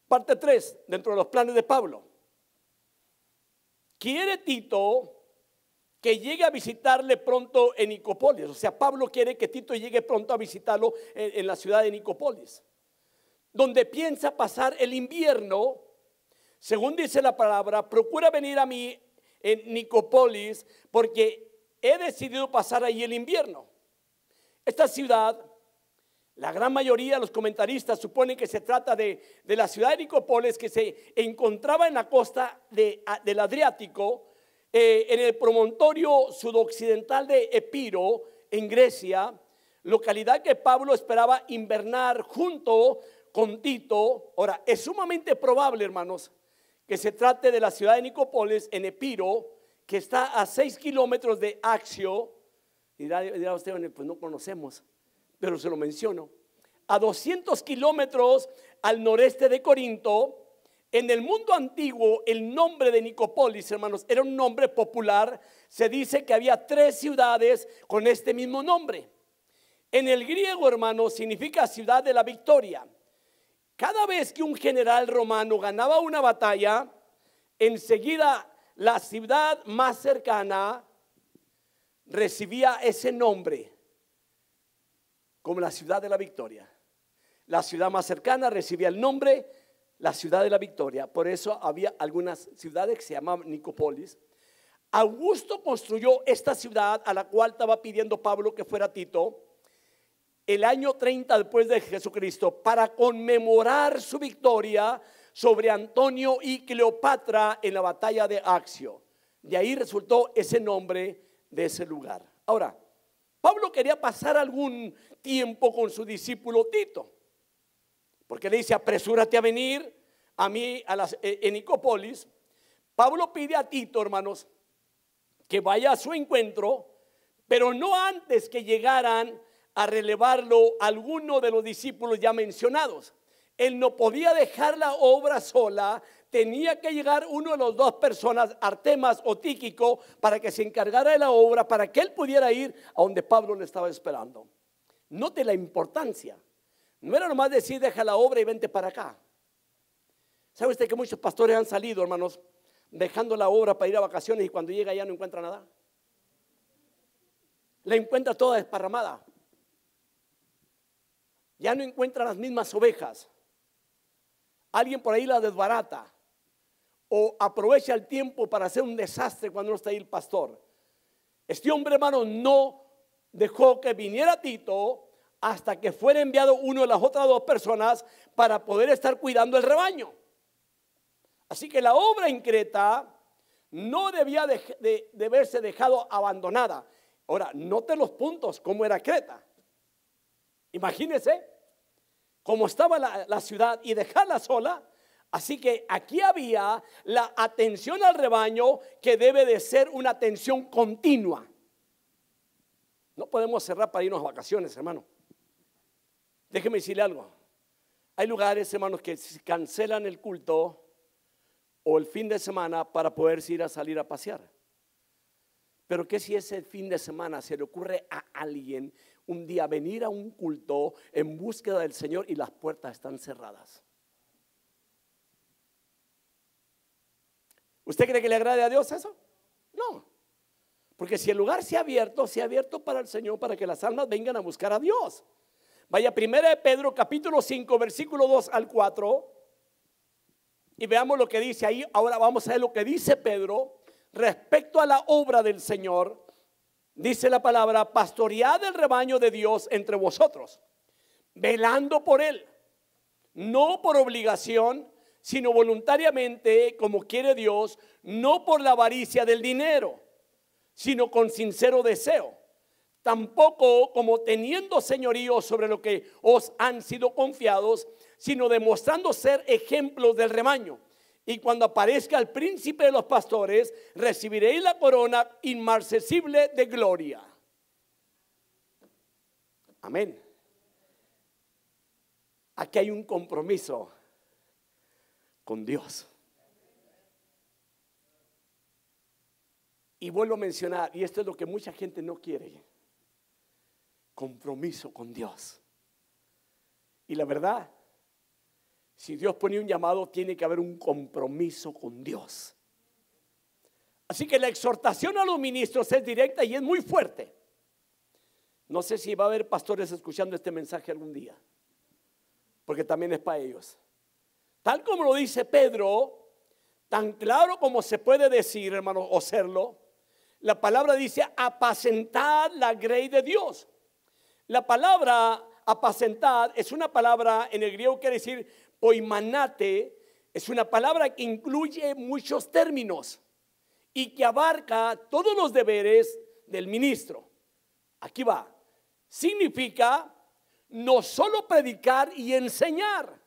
Parte 3, dentro de los planes de Pablo. Quiere Tito que llegue a visitarle pronto en Nicópolis. O sea, Pablo quiere que Tito llegue pronto a visitarlo en la ciudad de Nicópolis, donde piensa pasar el invierno. Según dice la palabra, procura venir a mí en Nicópolis, porque he decidido pasar ahí el invierno. Esta ciudad, la gran mayoría de los comentaristas suponen que se trata de la ciudad de Nicópolis, que se encontraba en la costa del Adriático, en el promontorio sudoccidental de Epiro, en Grecia, localidad que Pablo esperaba invernar junto con Tito. Ahora, es sumamente probable, hermanos, que se trate de la ciudad de Nicópolis en Epiro, que está a 6 kilómetros de Axio. Y dirá usted, pues no conocemos, pero se lo menciono. A 200 kilómetros al noreste de Corinto, En el mundo antiguo, el nombre de Nicópolis, hermanos, era un nombre popular. Se dice que había 3 ciudades con este mismo nombre. En el griego, hermanos, significa ciudad de la victoria. Cada vez que un general romano ganaba una batalla, enseguida la ciudad más cercana recibía ese nombre como la ciudad de la victoria. La ciudad más cercana recibía el nombre, la ciudad de la victoria. Por eso había algunas ciudades que se llamaban Nicópolis. Augusto construyó esta ciudad a la cual estaba pidiendo Pablo que fuera Tito el año 30 después de Jesucristo, para conmemorar su victoria sobre Antonio y Cleopatra en la batalla de Accio. De ahí resultó ese nombre de ese lugar. Ahora, Pablo quería pasar algún tiempo con su discípulo Tito, porque le dice: apresúrate a venir a mí en Nicópolis. Pablo pide a Tito, hermanos, que vaya a su encuentro, pero no antes que llegaran a relevarlo alguno de los discípulos ya mencionados. Él no podía dejar la obra sola, tenía que llegar uno de las 2 personas, Artemas o Tíquico, para que se encargara de la obra, para que él pudiera ir a donde Pablo le estaba esperando. Note la importancia. No era nomás decir: deja la obra y vente para acá. ¿Sabe usted que muchos pastores han salido, hermanos, dejando la obra para ir a vacaciones, y cuando llega ya no encuentra nada? La encuentra toda desparramada. Ya no encuentra las mismas ovejas. Alguien por ahí la desbarata o aprovecha el tiempo para hacer un desastre cuando no está ahí el pastor. Este hombre, hermano, no dejó que viniera Tito hasta que fuera enviado uno de las otras 2 personas para poder estar cuidando el rebaño. Así que la obra en Creta no debía de verse dejado abandonada. Ahora, note los puntos, cómo era Creta. Imagínense cómo estaba la ciudad y dejarla sola. Así que aquí había la atención al rebaño, que debe de ser una atención continua. No podemos cerrar para irnos a vacaciones, hermano. Déjeme decirle algo. Hay lugares, hermanos, que cancelan el culto o el fin de semana para poder ir a salir a pasear. Pero ¿qué si ese fin de semana se le ocurre a alguien un día venir a un culto en búsqueda del Señor y las puertas están cerradas? ¿Usted cree que le agrade a Dios eso? No. Porque si el lugar se ha abierto para el Señor, para que las almas vengan a buscar a Dios. Vaya, 1 Pedro capítulo 5 versículo 2 al 4 y veamos lo que dice ahí. Ahora vamos a ver lo que dice Pedro respecto a la obra del Señor. Dice la palabra: pastoread el rebaño de Dios entre vosotros, velando por él, no por obligación, sino voluntariamente, como quiere Dios, no por la avaricia del dinero, sino con sincero deseo, tampoco como teniendo señorío sobre lo que os han sido confiados, sino demostrando ser ejemplos del rebaño. Y cuando aparezca el príncipe de los pastores, recibiréis la corona inmarcesible de gloria. Amén. Aquí hay un compromiso con Dios. Y vuelvo a mencionar, y esto es lo que mucha gente no quiere: compromiso con Dios. Y la verdad, si Dios pone un llamado, tiene que haber un compromiso con Dios. Así que la exhortación a los ministros es directa y es muy fuerte. No sé si va a haber pastores escuchando este mensaje algún día, porque también es para ellos. Tal como lo dice Pedro, tan claro como se puede decir, hermano, o serlo, la palabra dice: apacentar la grey de Dios. La palabra apacentar es una palabra en el griego que quiere decir poimanate. Es una palabra que incluye muchos términos y que abarca todos los deberes del ministro. Aquí va. Significa no solo predicar y enseñar.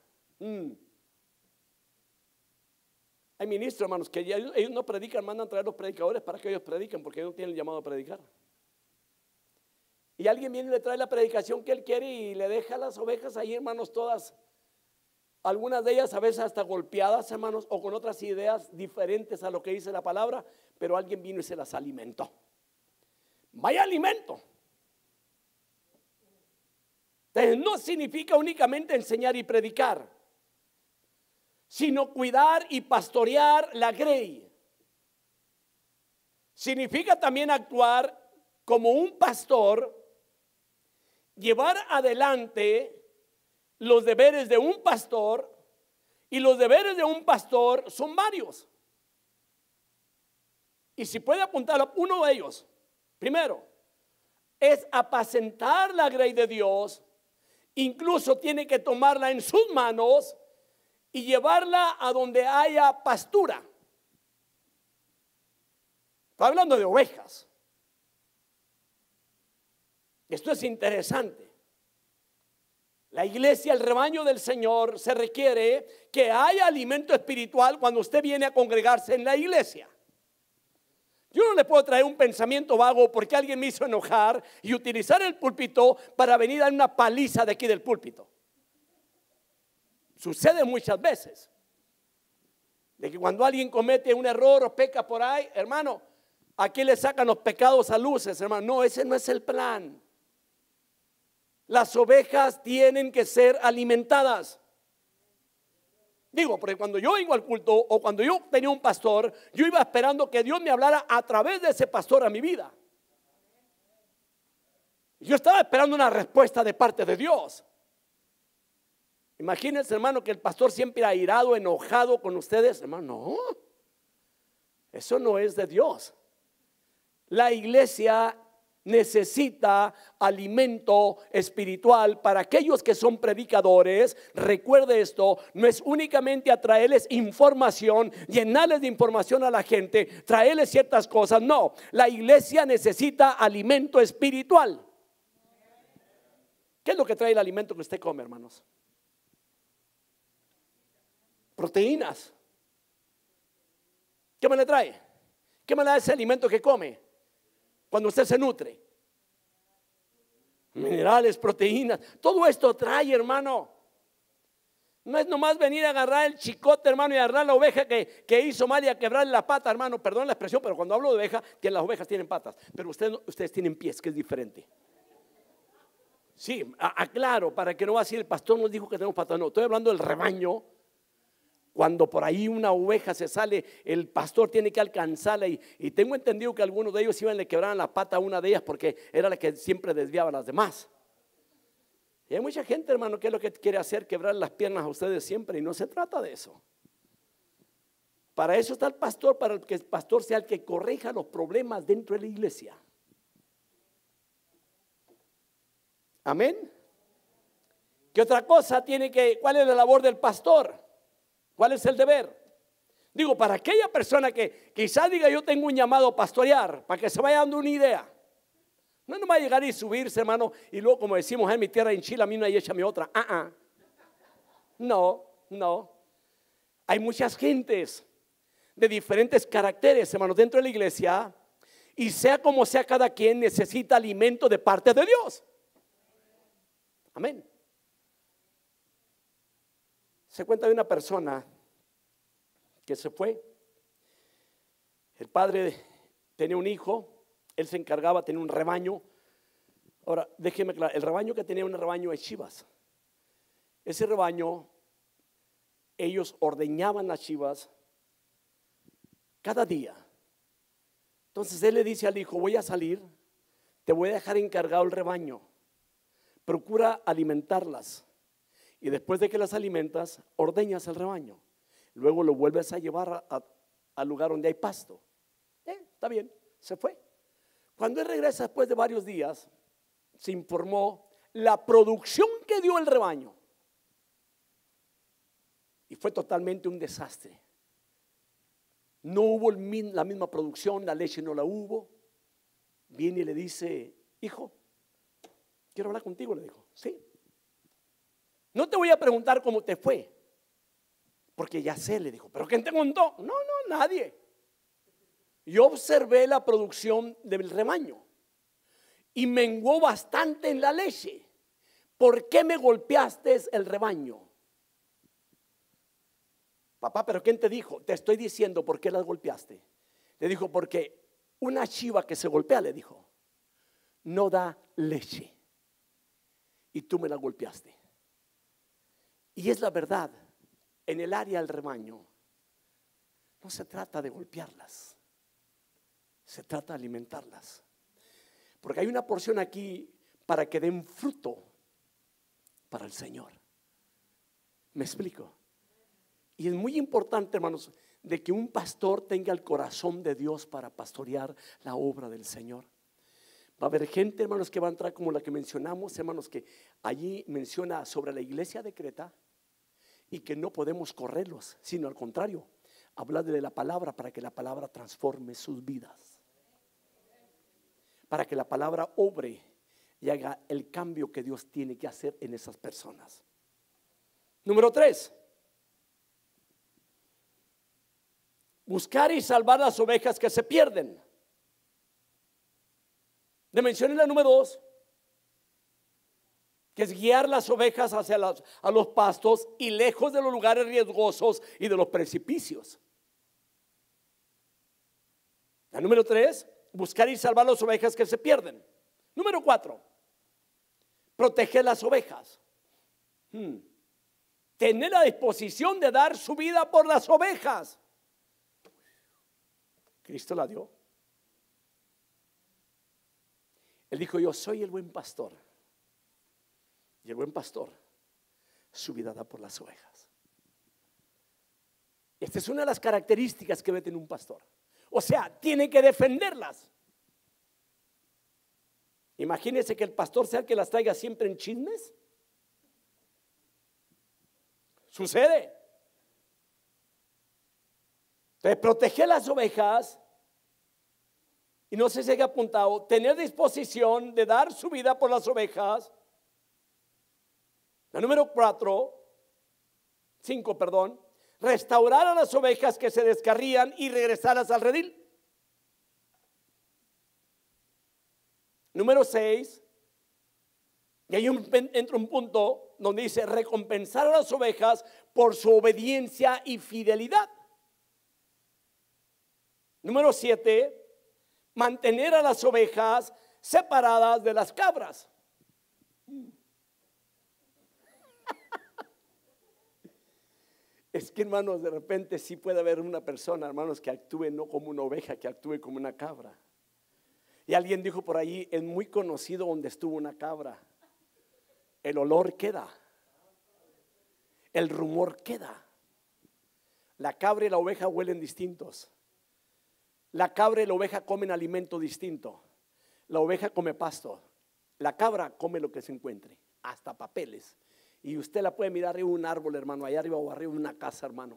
Hay ministros, hermanos, que ellos no predican, mandan traer los predicadores para que ellos prediquen, porque ellos no tienen el llamado a predicar. Y alguien viene y le trae la predicación que él quiere y le deja las ovejas ahí, hermanos, todas algunas de ellas a veces hasta golpeadas, hermanos, o con otras ideas diferentes a lo que dice la palabra, pero alguien vino y se las alimentó. Vaya alimento. Entonces, no significa únicamente enseñar y predicar, sino cuidar y pastorear la grey. Significa también actuar como un pastor, llevar adelante los deberes de un pastor, y los deberes de un pastor son varios. Y si puede apuntar a uno de ellos, primero, es apacentar la grey de Dios. Incluso tiene que tomarla en sus manos y llevarla a donde haya pastura. Está hablando de ovejas. Esto es interesante. La iglesia, el rebaño del Señor, se requiere que haya alimento espiritual cuando usted viene a congregarse en la iglesia. Yo no le puedo traer un pensamiento vago porque alguien me hizo enojar y utilizar el púlpito para venir a dar una paliza de aquí del púlpito. Sucede muchas veces de que cuando alguien comete un error o peca por ahí, hermano, aquí le sacan los pecados a luces, hermano. No, ese no es el plan. Las ovejas tienen que ser alimentadas. Digo, porque cuando yo iba al culto o cuando yo tenía un pastor, yo iba esperando que Dios me hablara a través de ese pastor a mi vida. Yo estaba esperando una respuesta de parte de Dios. Imagínense, hermano, que el pastor siempre airado, enojado con ustedes. Hermano, no, eso no es de Dios. La iglesia necesita alimento espiritual. Para aquellos que son predicadores, recuerde esto, no es únicamente a traerles información, llenarles de información a la gente, traerles ciertas cosas. No, la iglesia necesita alimento espiritual. ¿Qué es lo que trae el alimento que usted come, hermanos? Proteínas. ¿Qué me le trae? ¿Qué me le da ese alimento que come cuando usted se nutre? Minerales, proteínas, todo esto trae, hermano. No es nomás venir a agarrar el chicote, hermano, y agarrar la oveja que hizo mal y a quebrarle la pata, hermano. Perdón la expresión, pero cuando hablo de oveja, que las ovejas tienen patas, pero ustedes tienen pies, que es diferente. Sí, aclaro, para que no va a decir el pastor nos dijo que tenemos patas. No, estoy hablando del rebaño. Cuando por ahí una oveja se sale, el pastor tiene que alcanzarla, y tengo entendido que algunos de ellos iban y le quebraban la pata a una de ellas porque era la que siempre desviaba a las demás. Y hay mucha gente, hermano, que es lo que quiere hacer, quebrar las piernas a ustedes siempre, y no se trata de eso. Para eso está el pastor, para que el pastor sea el que corrija los problemas dentro de la iglesia. Amén. ¿Qué otra cosa tiene que, cuál es la labor del pastor? ¿Cuál es el deber? Digo, para aquella persona que quizás diga yo tengo un llamado a pastorear, para que se vaya dando una idea. No va a llegar y subirse, hermano, y luego como decimos en mi tierra, enchila a mí una y échame otra. No. Hay muchas gentes de diferentes caracteres, hermanos, dentro de la iglesia, y sea como sea, cada quien necesita alimento de parte de Dios. Amén. Se cuenta de una persona que se fue. El padre tenía un hijo, él se encargaba, tenía un rebaño. Ahora, déjeme aclarar, el rebaño que tenía un rebaño de chivas. Ese rebaño, ellos ordeñaban las chivas cada día. Entonces él le dice al hijo, voy a salir, te voy a dejar encargado el rebaño, procura alimentarlas. Y después de que las alimentas, ordeñas el rebaño. Luego lo vuelves a llevar al lugar donde hay pasto. Está bien, se fue. Cuando él regresa después de varios días, se informó la producción que dio el rebaño. Y fue totalmente un desastre. No hubo la misma producción, la leche no la hubo. Viene y le dice, hijo, quiero hablar contigo, le dijo. Sí. No te voy a preguntar cómo te fue, porque ya sé, le dijo. ¿Pero quién te contó? No, nadie. Yo observé la producción del rebaño y menguó bastante en la leche. ¿Por qué me golpeaste el rebaño? Papá, ¿pero quién te dijo? Te estoy diciendo por qué las golpeaste. Le dijo, porque una chiva que se golpea, le dijo, no da leche. Y tú me la golpeaste. Y es la verdad, en el área del rebaño, no se trata de golpearlas, se trata de alimentarlas. Porque hay una porción aquí para que den fruto para el Señor. ¿Me explico? Y es muy importante, hermanos, de que un pastor tenga el corazón de Dios para pastorear la obra del Señor. Va a haber gente, hermanos, que va a entrar como la que mencionamos, hermanos, que allí menciona sobre la iglesia de Creta y que no podemos correrlos, sino al contrario, hablar de la palabra para que la palabra transforme sus vidas, para que la palabra obre y haga el cambio que Dios tiene que hacer en esas personas. Número 3, buscar y salvar las ovejas que se pierden. Le mencioné la número 2, que es guiar las ovejas hacia a los pastos y lejos de los lugares riesgosos y de los precipicios. La número 3, buscar y salvar las ovejas que se pierden. Número 4, proteger las ovejas. Tener la disposición de dar su vida por las ovejas. Cristo la dio. Él dijo, yo soy el buen pastor. Y el buen pastor su vida da por las ovejas. Esta es una de las características que debe tener un pastor. O sea, tiene que defenderlas. Imagínense que el pastor sea el que las traiga siempre en chismes. Sucede. Entonces, proteger las ovejas. Y no sé si haya apuntado, tener disposición de dar su vida por las ovejas. La número 5, restaurar a las ovejas que se descarrían y regresarlas al redil. Número 6, y ahí entra un punto donde dice recompensar a las ovejas por su obediencia y fidelidad. Número 7, mantener a las ovejas separadas de las cabras. Es que, hermanos, de repente sí puede haber una persona, hermanos, que actúe no como una oveja, que actúe como una cabra. Y alguien dijo por ahí, es muy conocido donde estuvo una cabra. El olor queda, el rumor queda. La cabra y la oveja huelen distintos. La cabra y la oveja comen alimento distinto. La oveja come pasto. La cabra come lo que se encuentre, hasta papeles. Y usted la puede mirar arriba de un árbol, hermano, allá arriba o arriba de una casa, hermano.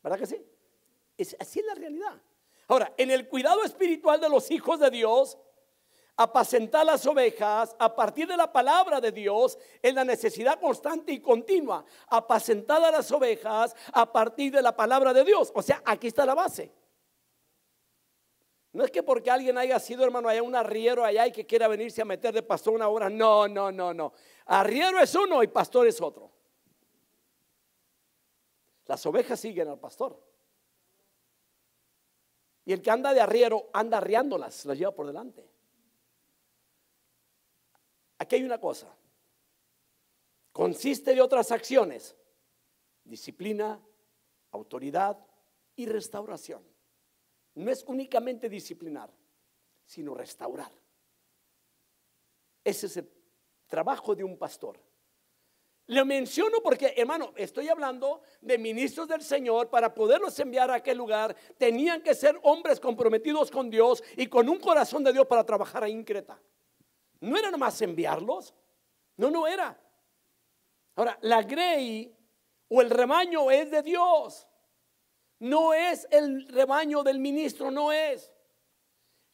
¿Verdad que sí? Así es la realidad. Ahora, en el cuidado espiritual de los hijos de Dios, apacentar las ovejas a partir de la palabra de Dios es la necesidad constante y continua. Apacentar a las ovejas a partir de la palabra de Dios. O sea, aquí está la base. No es que porque alguien haya sido, hermano, allá un arriero allá y que quiera venirse a meter de pastor una hora. No. Arriero es uno y pastor es otro. Las ovejas siguen al pastor. Y el que anda de arriero anda arriándolas, las lleva por delante. Aquí hay una cosa. Consiste de otras acciones: disciplina, autoridad y restauración. No es únicamente disciplinar, sino restaurar. Ese es el trabajo de un pastor. Le menciono porque, hermano, estoy hablando de ministros del Señor. Para poderlos enviar a aquel lugar, tenían que ser hombres comprometidos con Dios y con un corazón de Dios para trabajar ahí en Creta. No era nomás enviarlos. No era. Ahora, la grey o el rebaño es de Dios. No es el rebaño del ministro, no es.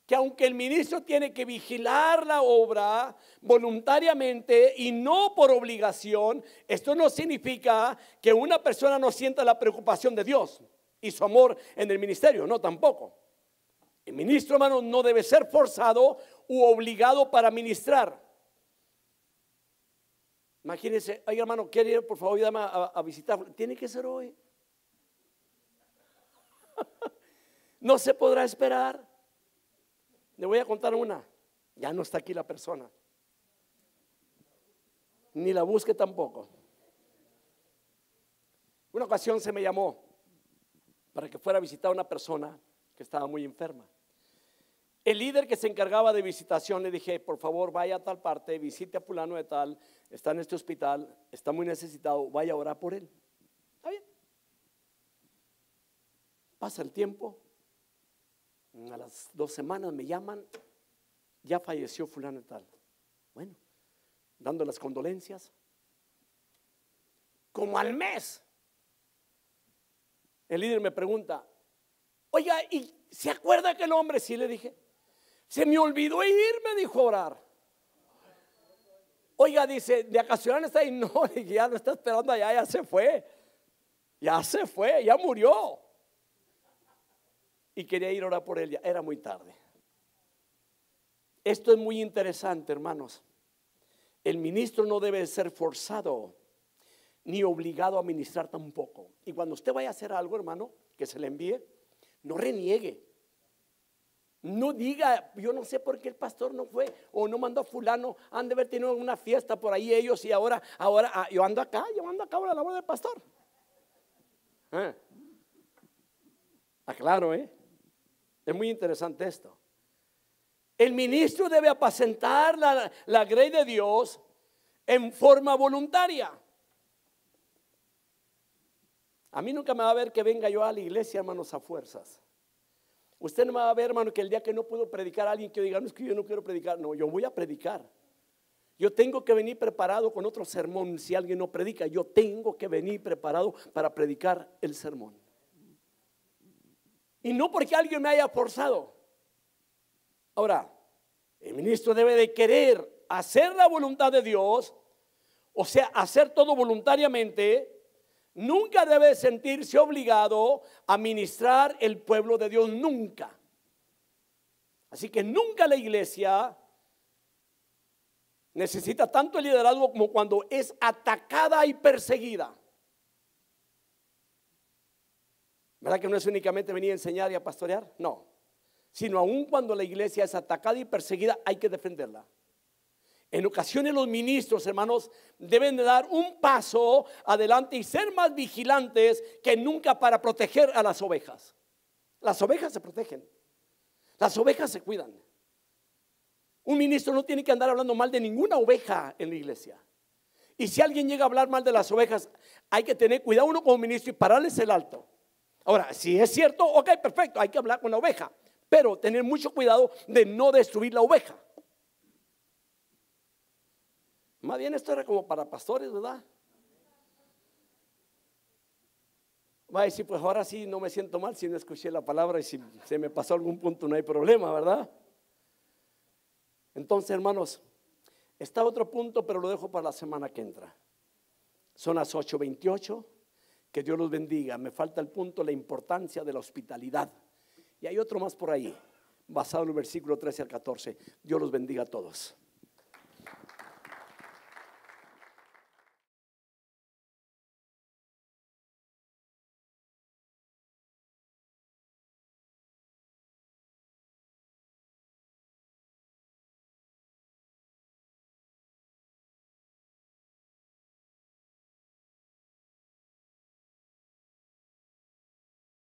Que aunque el ministro tiene que vigilar la obra voluntariamente y no por obligación, esto no significa que una persona no sienta la preocupación de Dios y su amor en el ministerio, no, tampoco. El ministro, hermano, no debe ser forzado u obligado para ministrar. Imagínense, oiga hermano, ¿quiere ir por favor ayúdame a visitar? Tiene que ser hoy. No se podrá esperar. Le voy a contar una. Ya no está aquí la persona. Ni la busque tampoco. Una ocasión se me llamó para que fuera a visitar a una persona que estaba muy enferma. El líder que se encargaba de visitación le dije, por favor vaya a tal parte, visite a fulano de tal, está en este hospital, está muy necesitado, vaya a orar por él. ¿Está bien? Pasa el tiempo, a las 2 semanas me llaman, ya falleció fulano de tal. Bueno, dando las condolencias. Como al mes, el líder me pregunta, oiga, ¿y se acuerda aquel hombre? Sí, le dije. Se me olvidó ir, me dijo, a orar. Oiga, dice, de vacaciones está ahí. No, ya no está esperando allá, ya se fue. Ya se fue, ya murió. Y quería ir a orar por él, ya era muy tarde. Esto es muy interesante, hermanos. El ministro no debe ser forzado ni obligado a ministrar tampoco. Y cuando usted vaya a hacer algo, hermano, que se le envíe, no reniegue. No diga, yo no sé por qué el pastor no fue o no mandó a fulano, han de haber tenido una fiesta por ahí ellos y ahora yo ando acá, llevando a cabo la labor del pastor. Claro, es muy interesante esto. El ministro debe apacentar la grey de Dios en forma voluntaria. A mí nunca me va a ver que venga yo a la iglesia, hermanos, a fuerzas. Usted no me va a ver, hermano, que el día que no puedo predicar a alguien que diga, no, es que yo no quiero predicar. No, yo voy a predicar. Yo tengo que venir preparado con otro sermón. Si alguien no predica, yo tengo que venir preparado para predicar el sermón. Y no porque alguien me haya forzado. Ahora, el ministro debe de querer hacer la voluntad de Dios, o sea, hacer todo voluntariamente. Nunca debe sentirse obligado a ministrar el pueblo de Dios, nunca. Así que nunca la iglesia necesita tanto el liderazgo como cuando es atacada y perseguida. ¿Verdad que no es únicamente venir a enseñar y a pastorear? No, sino aún cuando la iglesia es atacada y perseguida hay que defenderla. En ocasiones los ministros, hermanos, deben de dar un paso adelante y ser más vigilantes que nunca para proteger a las ovejas. Las ovejas se protegen, las ovejas se cuidan. Un ministro no tiene que andar hablando mal de ninguna oveja en la iglesia. Y si alguien llega a hablar mal de las ovejas, hay que tener cuidado uno como ministro y pararles el alto. Ahora, si es cierto, ok, perfecto, hay que hablar con la oveja, pero tener mucho cuidado de no destruir la oveja. Más bien esto era como para pastores, ¿verdad? Va a decir, pues ahora sí no me siento mal si no escuché la palabra y si se me pasó algún punto no hay problema, ¿verdad? Entonces, hermanos, está otro punto, pero lo dejo para la semana que entra. Son las 8:28. Que Dios los bendiga. Me falta el punto, la importancia de la hospitalidad. Y hay otro más por ahí, basado en el versículo 13 al 14. Dios los bendiga a todos.